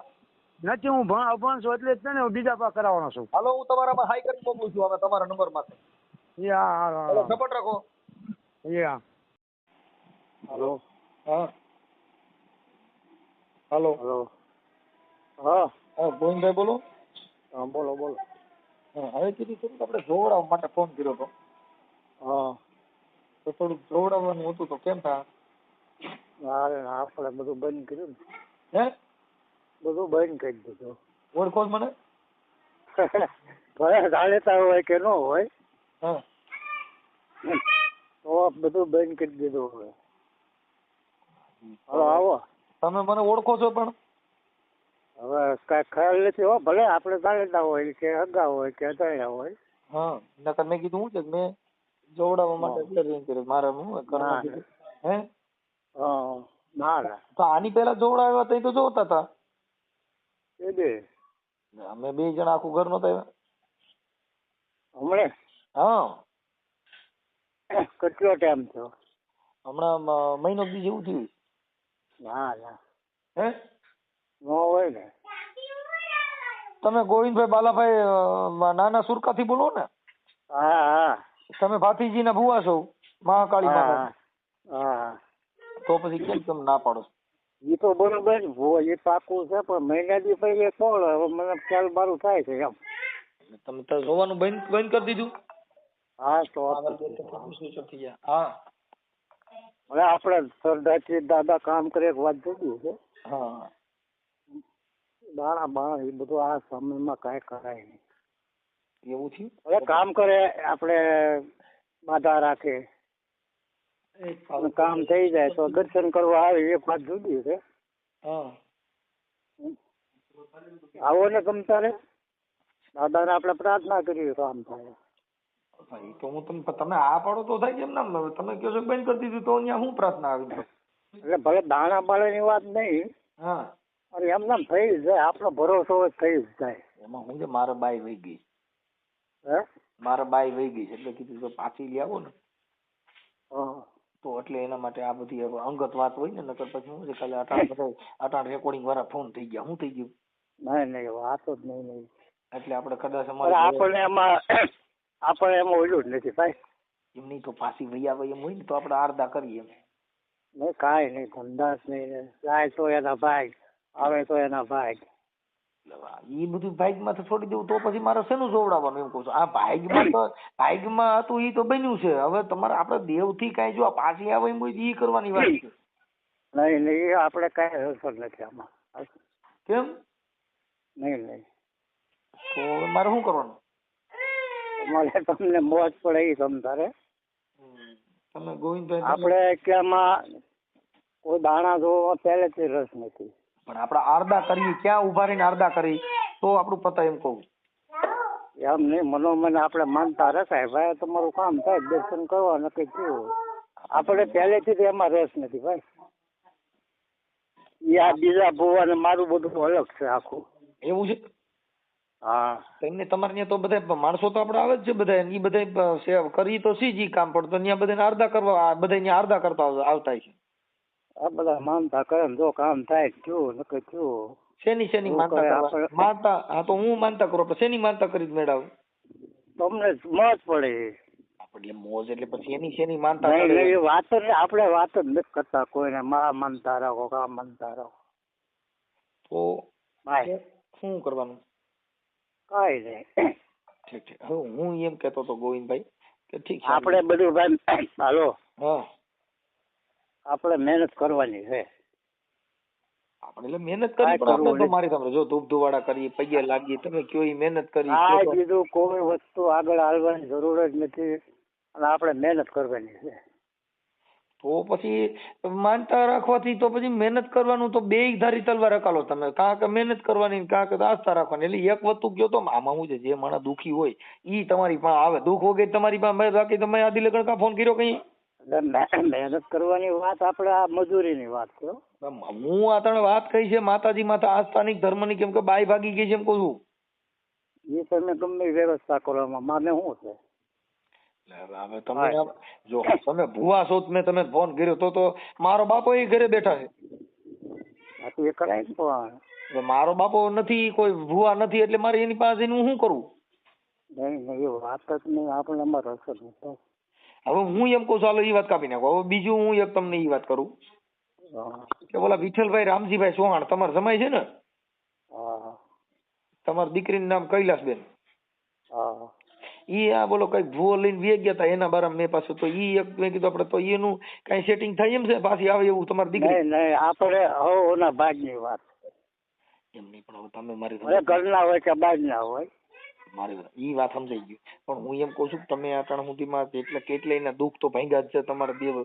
નથી, હું અભણ છું એટલે જ તને હું બીજા પાસે કરાવવાનો છું. હાલો, હું તમારામાં હાઈ કરી મોકલું છું હવે તમારા નંબરમાં. એ હા હાલો હાલો. સપોર્ટ રાખો. એ હા. હાલો. હા. હાલો. હાલો. હા. હા, ગોવિંદભાઈ બોલો. હા બોલો બોલો. હા, હવે કીધું આપણે જોવડાવવા માટે ફોન કર્યો હતો. હા. તો થોડુંક જોવડાવવાનું હતું તો કેમ થાય? અરે આપણે બધું બંધ કર્યું હે? ને, બધું બંધ કરી દીધું. ઓળખો છો મને? ભલે જાણતા હોય કે ન હોય, હા, તો બધું બંધ કરી દીધું હવે. હાલો આવો. તમે મને ઓળખો છો પણ? હવે કાંઈ ખ્યાલ નથી હો. ભલે આપણે જાણતા હોય કે અગા હોય કે અજાણ્યા હોય. હા, નકર મેં કીધું હું છે કે મેં જોવડાવવા માટે એટલે રિંગ કર્યો. મારે હું કરવા કીધું. હે? હા ના ના. તો આની પહેલા જોવડાવ્યા તઈ તો જોતા હતા. એ બે અમે બે જણા આખું ઘર નતા આવ્યા. હમણે? હા, કેટલો ટાઈમ થયો? હમણાં મહિનો દી જેવું થયું. ના ના. હે? ન હોય ને. તમે ગોવિંદભાઈ બાલાભાઈ નાના સુરકાથી બોલો ને? હા હા. તમે ભાતીજીના ભુવા છો, મહાકાળી માતા. હા. તો પછી કેમ તમે ના પાડો? એ તો બરોબર એ પાકું છે, પણ મહિના દી પહેલે કોણ હવે મને ખ્યાલ મારું થાય છે એમ. તમે તો જોવાનું બંધ કરી દીધું? હા તો થઈ ગયા. હા, હવે આપણે સરદારજી દાદા કામ કરે એક વાત જુદી છે. હા, દાણા બાણા એ બધું આ સમયમાં કાંઈ કરાય નહીં. એવું થયું? હવે કામ કરે આપણે બાધા રાખે, કામ થઈ જાય તો દર્શન કરવા આવે એક વાત જુદી છે. હા, આવો ને ગમતા રે દાદાને આપણે પ્રાર્થના કરીએ કામ થાય. તો હું તમે આ પાડો તો થાય કેમ ના? તમે કહો છો બંધ કરી દીધું તો અહીંયા હું પ્રાર્થના આવી? એટલે ભલે દાણા બાળાની વાત નહીં. હા, અરે એમ નામ થઈ જ જાય, આપણો ભરોસો હોય થઈ જ જાય. એમાં હું છે મારે બાઈ વહી ગઈ. હે? મારે બાઈ વહી ગઈ છે એટલે કીધું તો પાછી લઈ આવો ને. હા. તો એટલે એના માટે આ બધી અંગત વાત હોય ને, નકર પછી શું છે ખાલી અટાણ રેકોર્ડિંગ વાળા ફોન થઈ ગયા. શું થઈ ગયું? નહીં નહીં વાતો જ નહીં. એટલે આપણે કદાચ આપણે એમાં ઓલું જ નથી ભાઈ. એમની તો પાછી વહી આવે એમ હોય ને તો આપણે આરદા કરીએ. નહીં કાંઈ નહીં, ધંધાસ નહીં. જાય તો એના ભાઈ, આવે તો એના ભાઈ. એ બધું ભાગ્યમાંથી છોડી દેવું તો પછી મારે શેનું જોવડાવવાનું એમ કહું છું. આ ભાગ્યમાં હતું એ તો બન્યું છે. હવે તમારે આપણે દેવથી કાંઈ જો પાછી આવે એમ હોય એ કરવાની વાત છે. નહીં નહીં, આપણે કાંઈ અસર નથી આમાં. કેમ? નહીં. તો મારે શું કરવાનું? તમારે તમને મોજ પડે એ સમજારે. તમે ગોવિંદભાઈ આપણે કે આમાં કોઈ દાણા જોવા પહેલેથી રસ નથી. પણ આપણે આરદા કરીએ, ક્યાં ઉભા રહીને આરદા કરી તો આપણું પતા એમ કહું. એમ નહીં, મનોમન આપણે માનતા રખાય ભાઈ, તમારું કામ થાય દર્શન કરવા નક્કી થયું. આપણે પહેલેથી જ એમાં રસ નથી ભાઈ. આ બીજા ભુવાને મારું બધું અલગ છે આખું. એવું છે? હા. એમને તમારે ત્યાં તો બધા માણસો તો આપણે આવે જ છે બધા, એ બધા કરી તો સી જ કામ પડતું ત્યાં બધાને આરદા કરવા, બધા ત્યાં આરદા કરતા આવતા છે. આ બધા માનતા કરે ને જો કામ થાય થયું નક્કી થયું. શેની માનતા કરવા? માનતા હા તો હું માનતા કરું, આપણે શેની માનતા કરી મેળવ? તમને મોજ પડે. એટલે મોજ એટલે પછી શેની માનતા નહીં કરે? એ વાત જ આપણે વાત જ નથી કરતા કોઈને. માં માનતા રાખો, કામ માનતા રાખો. તો શું કરવાનું? કાંઈ નહીં. ઠીક છે. હવે હું એમ કહેતો હતો ગોવિંદભાઈ કે ઠીક છે આપણે બધું ભાઈ હાલો, હા આપણે મહેનત કરવાની છે. આપણે એટલે મહેનત કરી પણ આપણે તો મારી સામે જો ધૂપ ધુવાડા કરી, પગે લાગી, તમે કયો એ મહેનત કરી. આ બીજું કોઈ વસ્તુ આગળ હાલવાની જરૂર જ નથી. અને આપણે મહેનત કરવાની છે. તો પછી માનતા રાખવાથી તો પછી મહેનત કરવાનું તો બે ધારી તલવાર રકાલો તમે, કાં કે મહેનત કરવાની કાં કે આસ્થા રાખવાની. એટલે એક વસ્તુ કયો તો આમાં શું છે, જે માણસ દુખી હોય ઈ તમારી પાસે આવે, દુઃખ વગર તમારી પાસે બાકી તમે આદિ લગન કા ફોન કર્યો કઈ? મહેનત કરવાની વાત આપણે આ મજૂરીની વાત કરો. હું આ તને વાત કહી છે માતાજી માતા આસ્થાની ધર્મની, કેમ કે બાઈ ભાગી ગઈ છે એમ કહું છું. એ તમે ગમે વ્યવસ્થા કરો, માને શું છે. હવે તમે જો તમે ભૂવા છો, મેં તમે ફોન કર્યો તો મારો બાપો એ ઘરે બેઠા છે. એ કરાય ને પણ મારો બાપો નથી, કોઈ ભૂવા નથી, એટલે મારે એની પાસે હું શું કરું? નહીં એ વાત જ નહીં, આપણે અમારો રસ જ નહીં. હવે હું એમ કહું, ચાલો એ વાત કાપી નાખો. હવે બીજું હું એક તમને એ વાત કરું કે બોલા વિઠ્ઠલભાઈ રામજીભાઈ ચૌહાણ તમારે જમાય છે ને, તમારી દીકરીનું નામ કૈલાસબેન, ઈ આ બોલો કઈક ભૂવો લઈને વે ગયા હતા, એના બારામાં મેં પાછું તો ઈ એક મેં કીધું આપણે તો એનું કઈ સેટિંગ થાય એમ છે પાછી આવે એવું તમારી દીકરી? નહીં આપણે ઓના ભાગની વાત એમ નહીં, પણ હવે તમે મારી ઘરના હોય કે બહારના હોય મારી ઈ વાત સમજાઈ ગઈ. પણ હું એમ કઉ છું કે તમે આટણ સુધીમાં કેટલાયના દુઃખ તો ભાંગ્યા જ છે તમારે દેવ.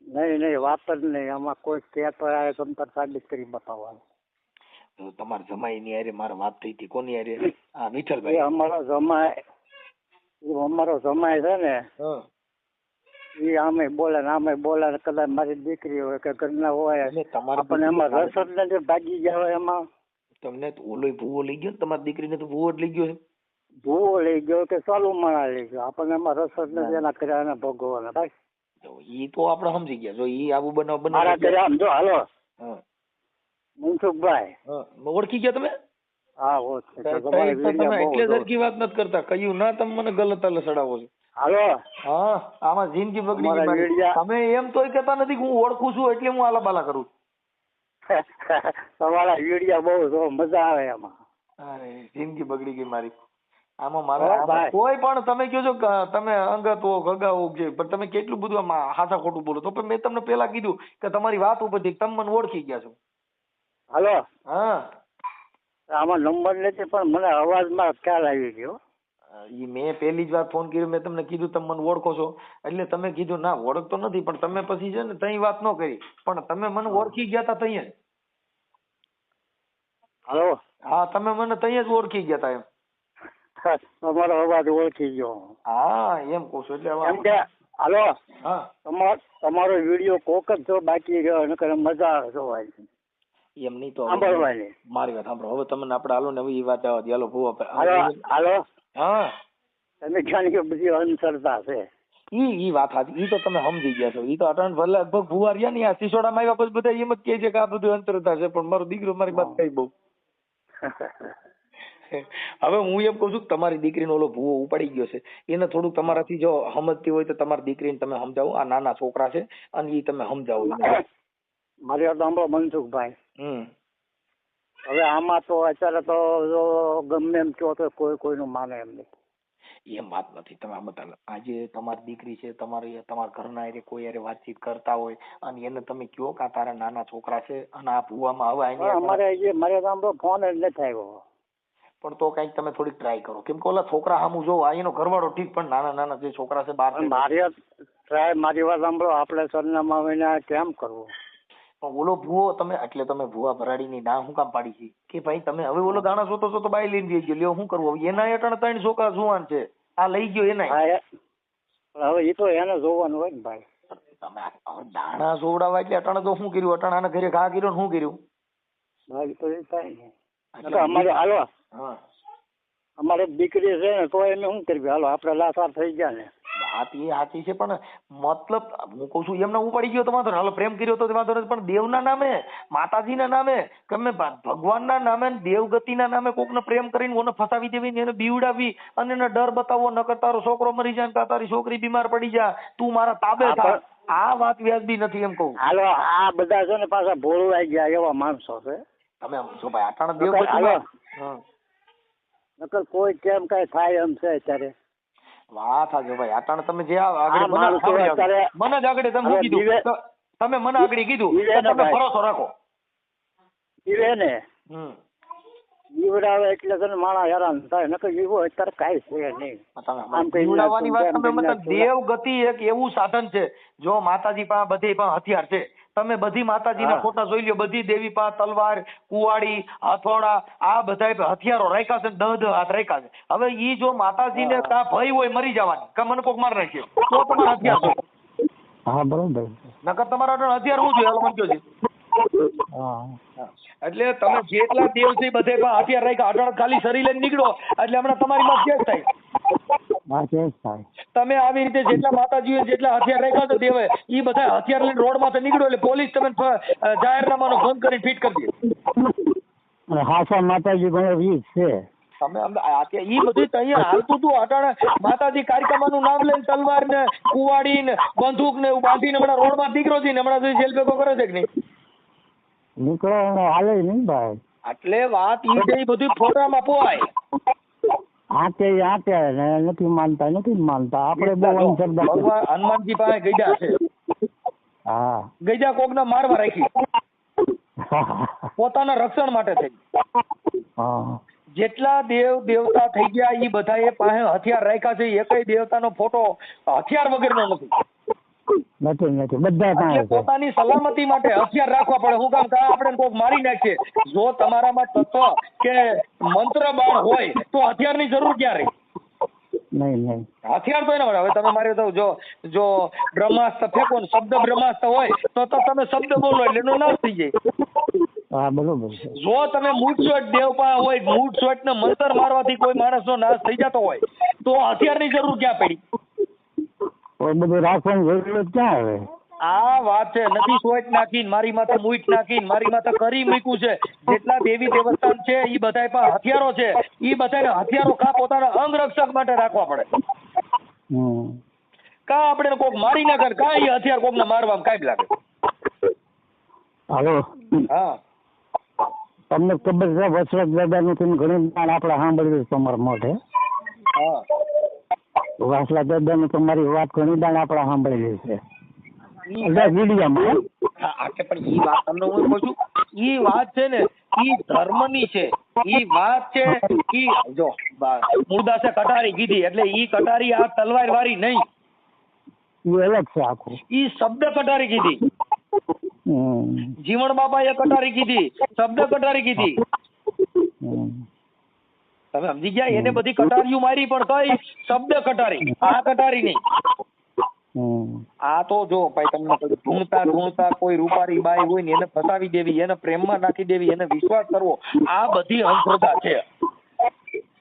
નહીં વાત જ નહીં, આમાં કોઈ કહેતો આવે તમ તાર સાબિત કરી બતાવવાનું. તમારે જમાઈ ની હારે મારે વાત થઈ હતી, કોની હારે? હા વિઠ્ઠલભાઈ. અમારો જમાઈ છે ને, એ આમે બોલે ને આમે બોલે ને, કદાચ મારી દીકરી હોય કે ઘરના હોય આપણને એમાં રસ જ નથી, ભાગી ગયા હોય એમાં. તમને ઓલો ભૂવો લઈ ગયો ને તમારી દીકરીને, તો ભૂવો જ લઈ ગયો છે. ભૂવો લઈ ગયો કે ચાલુ માણા લઈ ગયો, આપણને એમાં રસ જ નથી એના કર્યા ભોગવવાના. ભાઈ ઈ તો આપણે સમજી ગયા. જો ઈ આવું બનાવ મારા કર્યા આમ જો હાલો મનસુખભાઈ ઓળખી ગયા તમે? હા એટલે સરખી વાત નથી કરતા, કયું ના તમે મને ગલત હાલે ચડાવો છો. હાલો હા આમાં જિંદગી બગડી ગઈ. તમે એમ તોય કહેતા નથી હું ઓળખું છું એટલે હું આલા બાલા કરું. તમારા વિડિયા બહુ મજા આવે એમાં. અરે જિંદગી બગડી ગઈ મારી. આમાં મારા કોઈ પણ તમે કહો છો તમે અંગત હો ગગા હો છે, પણ તમે કેટલું બધું આમાં હાચા ખોટું બોલો. તો મેં તમને પેલા કીધું કે તમારી વાત ઉપરથી તમે મને ઓળખી ગયા છો. હાલો હા આમાં નંબર નથી પણ મને અવાજમાં ખ્યાલ આવી ગયો. ઈ મેં પહેલી જ વાર ફોન કર્યો, મેં તમને કીધું તમે મને ઓળખો છો, એટલે તમે કીધું ના ઓળખતો નથી, પણ તમે પછી છે ને તઈ વાત ન કરી, પણ તમે મને ઓળખી ગયા તા તઈ જ. હાલો હા તમે મને તઈ જ ઓળખી ગયા તા એમ. તમારો અવાજ ઓળખી ગયો. હા એમ કહું છું એટલે એમ કે હાલો હા તમારો વિડીયો કોક જ જો બાકી રહ્યો નકર મજા આવે જોવાની. એમ નહીં તો સાંભળવાની. મારી વાત સાંભળો. હવે તમને આપણે હાલો ને એ વાત આવવા દે. હાલો ભૂવા હાલો હા તમે જાણી કે બધી અંધશ્રદ્ધા છે. ઈ વાત સાચી, ઈ તો તમે સમજી ગયા છો. ઈ તો અટાણ ભલે લગભગ ભૂવા રહ્યા ને આ સિસોડામાં આવ્યા પછી બધા એમ જ કહે છે કે આ બધું અંતરતા છે, પણ મારો દીકરો મારી વાત કઈ બહુ. હવે હું એમ કઉ છું કે તમારી દીકરીનો ઓલો ભૂવો ઉપાડી ગયો છે, એને થોડુંક તમારાથી જો સમજતી હોય તો તમારી દીકરીને તમે સમજાવો. આ નાના છોકરા છે અને ઈ તમે સમજાવો. મારી વાત સાંભળો મનસુખભાઈ, હવે આમાં તો અત્યારે તો જો ગમે એમ કહો તો કોઈ કોઈનું માને એમ નહીં. એમ વાત નથી. તમે બતાવો આજે તમારી દીકરી છે, તમારા ઘરના કોઈ યારે વાતચીત કરતા હોય અને એને તમે કહો કે આ તારા નાના છોકરા છે અને આ ભૂવામાં હવે અમારે મારે સાંભળો ફોન જ નથી આવ્યો. પણ તો કઈક તમે થોડીક ટ્રાય કરો, કેમ કે ઓલા છોકરા સામું જોવો, આ એનો ઘરવાળો ઠીક, પણ નાના નાના જે છોકરા છે બહાર મારી વાત સાંભળો, આપણે સરનામા વિના કેમ કરવું? પણ ઓલો ભૂવો તમે એટલે તમે ભૂવા ભરાડીની ના શું કામ પાડી છે કે ભાઈ તમે હવે ઓલો દાણા જોતો છો તો બાઈ લઈને જઈ ગયો, લ્યો શું કરવું? એના હેઠળ 3 છોકરા જુવાન છે, આ લઈ ગયો એના. હવે એ તો એને જોવાનું હોય ને ભાઈ. તમે દાણા જોવડાવા એટલે અટાણે તો શું કર્યું? અટાણાના ઘરે ઘા કર્યો ને શું કર્યું? ભાઈ તો એ થાય ને અમારે. હાલો અમારે દીકરી છે ને તો એને શું કરવી? હાલો આપણે લાસાર થઈ ગયા ને. વાત એ સાચી છે, પણ મતલબ હું કઉ છું એમને ઉપાડી ગયો તો વાંધો ને, હાલો પ્રેમ કર્યો તો વાંધો નથી, પણ દેવના નામે, માતાજીના નામે, તમે ભગવાનના નામે, દેવગતિના નામે કોકને પ્રેમ કરીને ઓને ફસાવી દેવી, એને બીવડાવી અને એને ડર બતાવો, નકર તારો છોકરો મરી જાય ને તારી છોકરી બીમાર પડી જાય, તું મારા તાબે થા. આ વાત વ્યાજબી નથી એમ કહું. હાલો આ બધા છે ને પાછા ભોળવાઈ ગયા એવા માણસો છે. તમે જો ભાઈ આટાણા દેવગતિ નકર કોઈ કેમ કઈ થાય એમ છે અત્યારે. વાત સાચો ભાઈ. આટાણે તમે જે આગળ મને જ આગળ તમે કીધું, તમે મને આગળ કીધું તમે ભરોસો રાખો. જીવડાવે એટલે તને માણસ હેરાન થાય, નકર જીવો અત્યારે કાંઈ છે નહીં. આમ કઈ જીવડાવવાની વાત તમે મતલબ દેવ ગતિ એક એવું સાધન છે, જો માતાજી પાસે બધી પાસે હથિયાર છે, તમે બધી માતાજીના ફોટા જોઈ લ્યો, બધી દેવી પાસે તલવાર, કુવાડી, હથોડા, આ બધા હથિયારો રાખ્યા છે, 10 હાથ રાખ્યા છે. હવે ઈ જો માતાજીને કા ભય હોય મરી જવાની, કા મને કોક માર નાખે, તો તમારા હથિયાર છે. હા બરોબર. નકર તમારા હથિયાર શું જોઈએ? હાલો મને કહો છે. હા એટલે તમે જેટલા દેવ છે બધે હથિયાર રાખ્યા, અઢાર ખાલી શરીર લઈને નીકળો એટલે હમણાં તમારી માં કેસ થાય. હા કેસ થાય. તમે આવી રીતે જેટલા માતાજીઓ જેટલા હથિયાર રાખ્યા તો દેવે ઈ બધા હથિયાર લઈને રોડ માંથી નીકળો એટલે પોલીસ તમે જાહેરનામાનો ભંગ કરી ફિટ કરી દે. અને હાસા માતાજી ઘણો વીર છે. તમે ઈ બધું અહીંયા હાલતું હતું અટાણે માતાજી કારિકામાનું નામ લઈને તલવાર ને કુવાડી ને બંદૂક ને એવું બાંધીને હમણાં રોડ માં નીકળો છે ને હમણાં જેલ ભેગો કરે છે કે નહીં? નીકળો હાલે નહીં ભાઈ. એટલે વાત ઈ છે, ઈ બધું ફોટામાં પોવાય. આતે નથી માનતા આપણે બહુ ભગવાન હનુમાનજી પાસે ગઈડા છે. હા ગઈડા કોકને મારવા રાખી પોતાના રક્ષણ માટે થઈ. હા જેટલા દેવ દેવતા થઈ ગયા ઈ બધાએ પાસે હથિયાર રાખ્યા છે. એકય દેવતાનો ફોટો હથિયાર વગરનો નથી. બધા પોતાની સલામતી માટે હથિયાર રાખવા પડે. હું કામ આપણે કોક મારી નાખીએ, જો તમારામાં તત્વ કે મંત્ર બાણ હોય તો હથિયારની જરૂર ક્યાં રહી? નહીં. હથિયાર તો એના મળે. હવે તમે મારે તો જો બ્રહ્માસ્ત્ર ફેંકો ને શબ્દ બ્રહ્માસ્ત્ર હોય તો તમે શબ્દ બોલો એટલે એનો નાશ થઈ જાય. હા બરોબર છે. જો તમે મૂઠસોટ દેવપા હોય, મૂઠસોટ ને મંતર મારવાથી કોઈ માણસનો નાશ થઈ જતો હોય તો હથિયારની જરૂર ક્યાં પડી? બધું રાખવાની જરૂર ક્યાં આવે? આ વાત છે. નથી સોટ નાખીને મારી માથે મૂઠ નાખીને મારી માથે કરી મૂક્યું છે. જેટલા દેવી દેવસ્થાન છે ઈ બધાય પાસે હથિયારો છે. ઈ બધાને હથિયારો કા પોતાના અંગ રક્ષક માટે રાખવા પડે, કા આપણે કોક મારી નાખે, કા ઈ હથિયાર કોકને મારવામાં કાઈ લાગે. હાલો. હા તમને ખબર છે વસરાજ દાદાનું તમે ઘણી જ્ઞાન આપણે સાંભળ્યું તમારા મોઢે? હા વાસલા દાદાનું તમારી વાત ઘણી દાણ આપણે સાંભળેલી છે વિડીયોમાં. પણ ઈ વાત તમને હું કહું છું, ઈ વાત છે ને ઈ ધર્મની છે. ઈ વાત છે ઈ જો મુરદાસે કટારી કીધી એટલે ઈ કટારી આ તલવાર વાળી નહીં, ઈ અલગ છે આખું. ઈ શબ્દ કટારી કીધી. જીવણ બાપાએ કટારી કીધી, શબ્દ કટારી કીધી. તમે સમજી ગયા? એને બધી કટારીઓ મારી પણ કઈ શબ્દ કટારી, આ કટારી નહીં. આ તો જો ભાઈ તમને ઢૂંઢતા કોઈ રૂપારી બાઈ હોય ને એને ફસાવી દેવી, એને પ્રેમમાં નાખી દેવી, એને વિશ્વાસ કરવો, આ બધી અંધશ્રદ્ધા છે.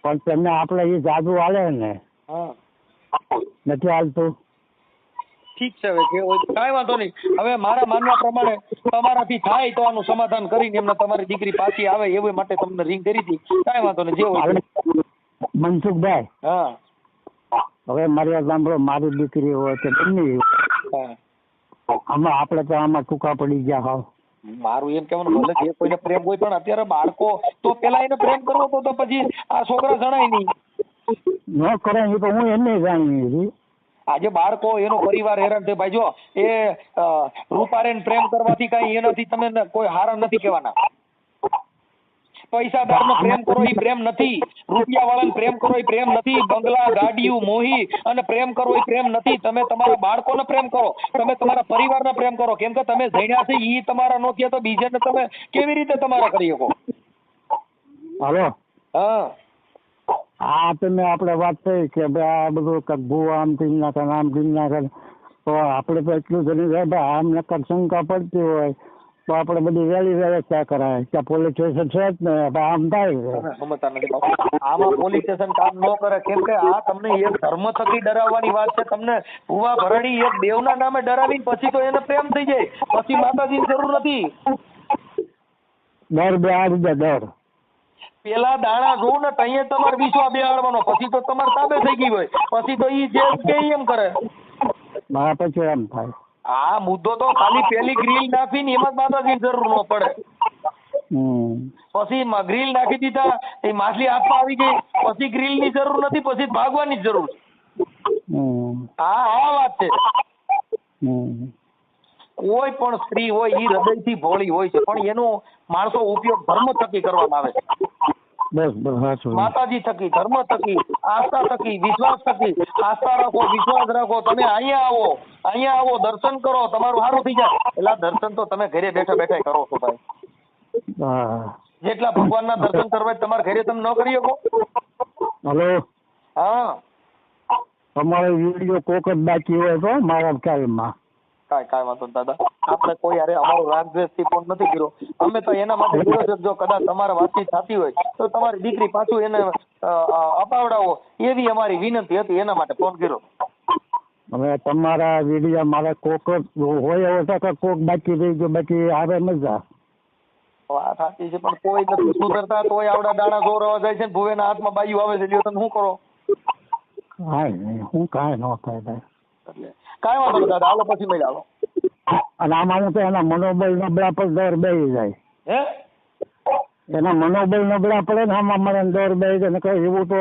પણ તમને આપણે એ જાદુ હાલે ને? નથી હાલતું. ઠીક છે, હવે જે હોય કાંઈ વાંધો નહીં. હવે મારા માનવા પ્રમાણે તમારાથી થાય તો આનું સમાધાન કરીને એમને તમારી દીકરી પાછી આવે એવી માટે તમને રિંગ કરી હતી. કાંઈ વાંધો નહીં, જે હોય. મનસુખભાઈ, હા હવે મારી સાંભળો, મારી દીકરી હોય કે ગમે આમાં આપણે તો આમાં ટૂંકા પડી ગયા. હાવ મારું એમ કહેવાનું ભલે જે કોઈને પ્રેમ હોય પણ અત્યારે બાળકો તો પેલા એને પ્રેમ કરવો તો પછી આ છોકરા જણાય નહીં ન કરે એ તો હું એમને જાણી. આજે બાળકો એનો પરિવાર હેરાન થાય. ભાઈ જો એ રૂપારેન પ્રેમ કરવાથી કઈ એનાથી તમે કોઈ હારા નથી કહેવાના. પૈસાદારનો પ્રેમ કરો એ પ્રેમ નથી, રૂપિયા વાળાને પ્રેમ કરો એ પ્રેમ નથી, બંગલા ગાડીઓ મોહી અને પ્રેમ કરો એ પ્રેમ નથી. તમે તમારા બાળકોને પ્રેમ કરો, તમે તમારા પરિવારને પ્રેમ કરો. કેમ કે તમે જણ્યા છે ઈ તમારા નો થયા તો બીજાને તમે કેવી રીતે તમારા કરી શકો? હાલો. હા આ તમે આપણે વાત થઈ કે ભાઈ આ બધું ભૂવા આમ કરી નાખે આમ કરી નાખે, તો આપણે તો એટલું કરી જાય ભાઈ આમ નકર શંકા પડતી હોય તો આપણે બધી વહેલી વ્યવસ્થા કરાય. ત્યાં પોલીસ સ્ટેશન છે જ ને, આમ થાય સમજતા નથી. આમાં પોલીસ સ્ટેશન કામ ન કરે. કેમ કે આ તમને એક ધર્મ થકી ડરાવવાની વાત છે. તમને ભૂવા ભરણી એક દેવના નામે ડરાવી પછી તો એને પ્રેમ થઈ જાય, પછી માતાજીની જરૂર નથી. ડર બે ડર પેલા દાણા જોઉં ને તઈએ તમારે વિશ્વા બેહાડવાનો, પછી તો તમારે તાબે થઈ ગઈ હોય, પછી તો ઈ જે કે એમ કરે. મારા પછી એમ થાય. આ મુદ્દો તો ખાલી પેલી ગ્રીલ નાખીને એમાં જ માતાજીની જરૂર ન પડે. પછી ગ્રીલ નાખી દીધા એ માછલી હાથમાં આવી ગઈ, પછી ગ્રીલ ની જરૂર નથી, પછી ભાગવાની જરૂર. આ વાત છે. કોઈ પણ સ્ત્રી હોય એ હૃદયથી ભોળી હોય છે, પણ એનો માણસો ઉપયોગ ધર્મ થકી કરવામાં આવે છે. બસ બસ સાચું. માતાજી થકી, ધર્મ થકી, આસ્થા થકી, વિશ્વાસ થકી, આસ્થા રાખો, વિશ્વાસ રાખો. તમે અહીંયા આવો, દર્શન કરો, તમારું સારું થઈ જાય. એટલે દર્શન તો તમે ઘરે બેઠા બેઠા કરો છો ભાઈ. હા. જેટલા ભગવાનના દર્શન કરવા તમારા ઘરે તમે ન કરી શકો. હલો. હા, તમારો વિડીયો કોક જ બાકી હોય તો મારા ખ્યાલમાં. કાંઈ વાંધો નહીં દાદા. આપણે કોઈ યારે અમારો રાગદ્વેષથી ફોન નથી કર્યો. અમે તો એના માટે કર્યો છે, જો કદાચ તમારા વાતચીત થતી હોય તો તમારી દીકરી પાછું એને અપાવડાવો એવી અમારી વિનંતી હતી, એના માટે ફોન કર્યો. હવે તમારા વિડીયો મારા કોક જ હોય એવો છે કે કોક બાકી રહી ગયો, બાકી આવે મજા. વાત સાચી છે, પણ કોઈ નથી સુધરતા, તોય આવડા દાણા જોરવા જાય છે ને ભુવેના હાથમાં બાયું આવે છે. લ્યો તમે શું કરો? કાંઈ નહીં, હું કાંઈ ન થાય ભાઈ. એટલે કાંઈ વાંધો નહીં દાદા, હાલો પછી મળી આવો. અને આમાં તો એના મનોબળ નબળા પર દર બેસી જાય. હે? એના મનોબળ નબળા પડે ને આમાં મને દર બેસી જાય ને કઈ એવું તો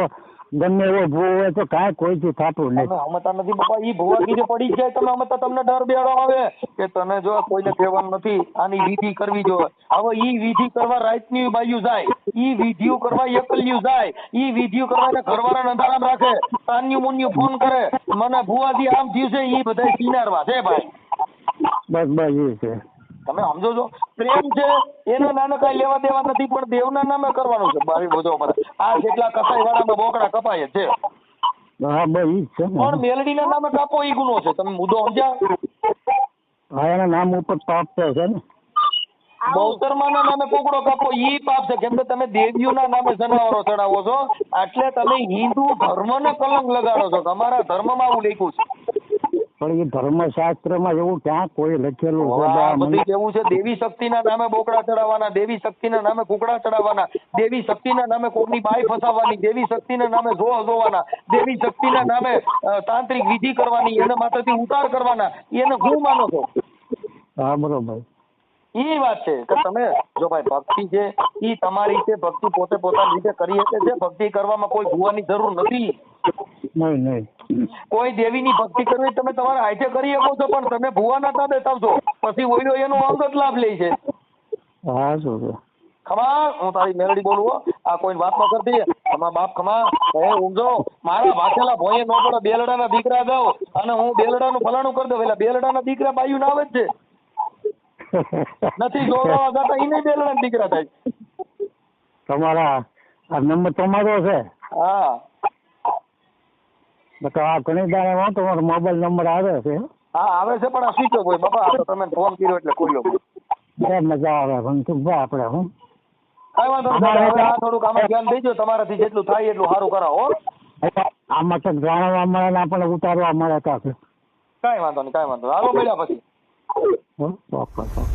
ગમે એવો ભૂ હોય તો કાંઈ કોઈથી થતું નહીં. અમે હમતા નથી બાપા, ઈ ભુવાકી જે પડી જાય તમે હમતા તમને ડર બેડો આવે કે તને જો કોઈને કહેવાનું નથી, આની વિધિ કરવી જોઈએ. હવે ઈ વિધિ કરવા રાતની બાયું જાય, ઈ વિધિઓ કરવા એકલ્યું જાય, ઈ વિધિઓ કરવા એને ઘરવાળાને અંધારામ રાખે, તાન્યું મુન્યું ફોન કરે, મને ભુવાજી આમ થયું છે, ઈ બધા સિનારવા છે ભાઈ. બસ બસ એ છે. તમે સમજો છો? પ્રેમ છે એના નામે કઈ લેવા દેવા નથી, પણ દેવના નામે કરવાનું છે. બારી બધો આ જેટલા કસાઈ વાળામાં બોકડા કપાય છે. હા બસ ઈ જ છે ને. પણ મેલડીના નામે કાપો ઈ ગુનો છે. તમે મુદ્દો સમજ્યા? હા એના નામ ઉપર પાપ છે ને. ગૌતર્માના નામે કોકડો કાપો ઈ પાપ છે. કેમ કે તમે દેવીઓના નામે જનાવરો ચડાવો છો, એટલે તમે હિન્દુ ધર્મને કલંક લગાડો છો. તમારા ધર્મમાં આવું લખ્યું છે. પણ એ ધર્મશાસ્ત્રમાં એવું ક્યાં કોઈ લખેલું બધું કેવું છે? દેવી શક્તિના નામે બોકડા ચડાવવાના, દેવી શક્તિના નામે કુકડા ચડાવવાના, દેવી શક્તિના નામે કોકની બાઈ ફસાવવાની, દેવી શક્તિના નામે જોવાના, દેવી શક્તિના નામે તાંત્રિક વિધિ કરવાની, એના માથેથી ઉતાર કરવાના. એને શું માનો છો? હા બરોબર. એ વાત છે કે તમે જો ભાઈ ભક્તિ છે એ તમારી છે, ભક્તિ પોતે પોતાની રીતે કરી શકે છે. ભક્તિ કરવામાં કોઈ ભૂવાની જરૂર નથી. નહીં. કોઈ દેવીની ભક્તિ કરવી તમે તમારા હાથે કરી શકો છો, પણ તમે ભૂવાના તાબે થશો પછી ઓઈલો એનો અંગત લાભ લે છે. હા શું છે? ખમા, હું તારી મેલડી બોલું. આ કોઈ વાત ન કરતી. ખમા બાપ ખમા. ઊંઘો. મારા ભાછેલા ભોંયે નો પડે, બેલડાના દીકરા દઉં અને હું બેલડાનું ફલાણું કરી દઉં. એટલે બેલડાના દીકરા બાયું ના આવે જ છે. નથી જોડવા જતા એને બેલડા દીકરા થાય. તમારા આ નંબર તમારો છે? હા આ ઘણી દાડા તમારો મોબાઈલ નંબર આવે છે? હા આવે છે, પણ આ સ્વીચ ઓફ હોય બાપા. આ તો તમે ફોન કર્યો એટલે ખોલ્યો. મજા આવે ભણતું આપડે. હું કઈ વાંધો નહીં. હવે આ થોડુંક આમાં ધ્યાન દેજો. તમારાથી જેટલું થાય એટલું સારું કરાવો. આમાં તો જાણવા મળે ને આપણે ઉતારવા મળે કાંઈ. કઈ વાંધો નહીં. હાલો મળ્યા પછી. ચોક્કસ.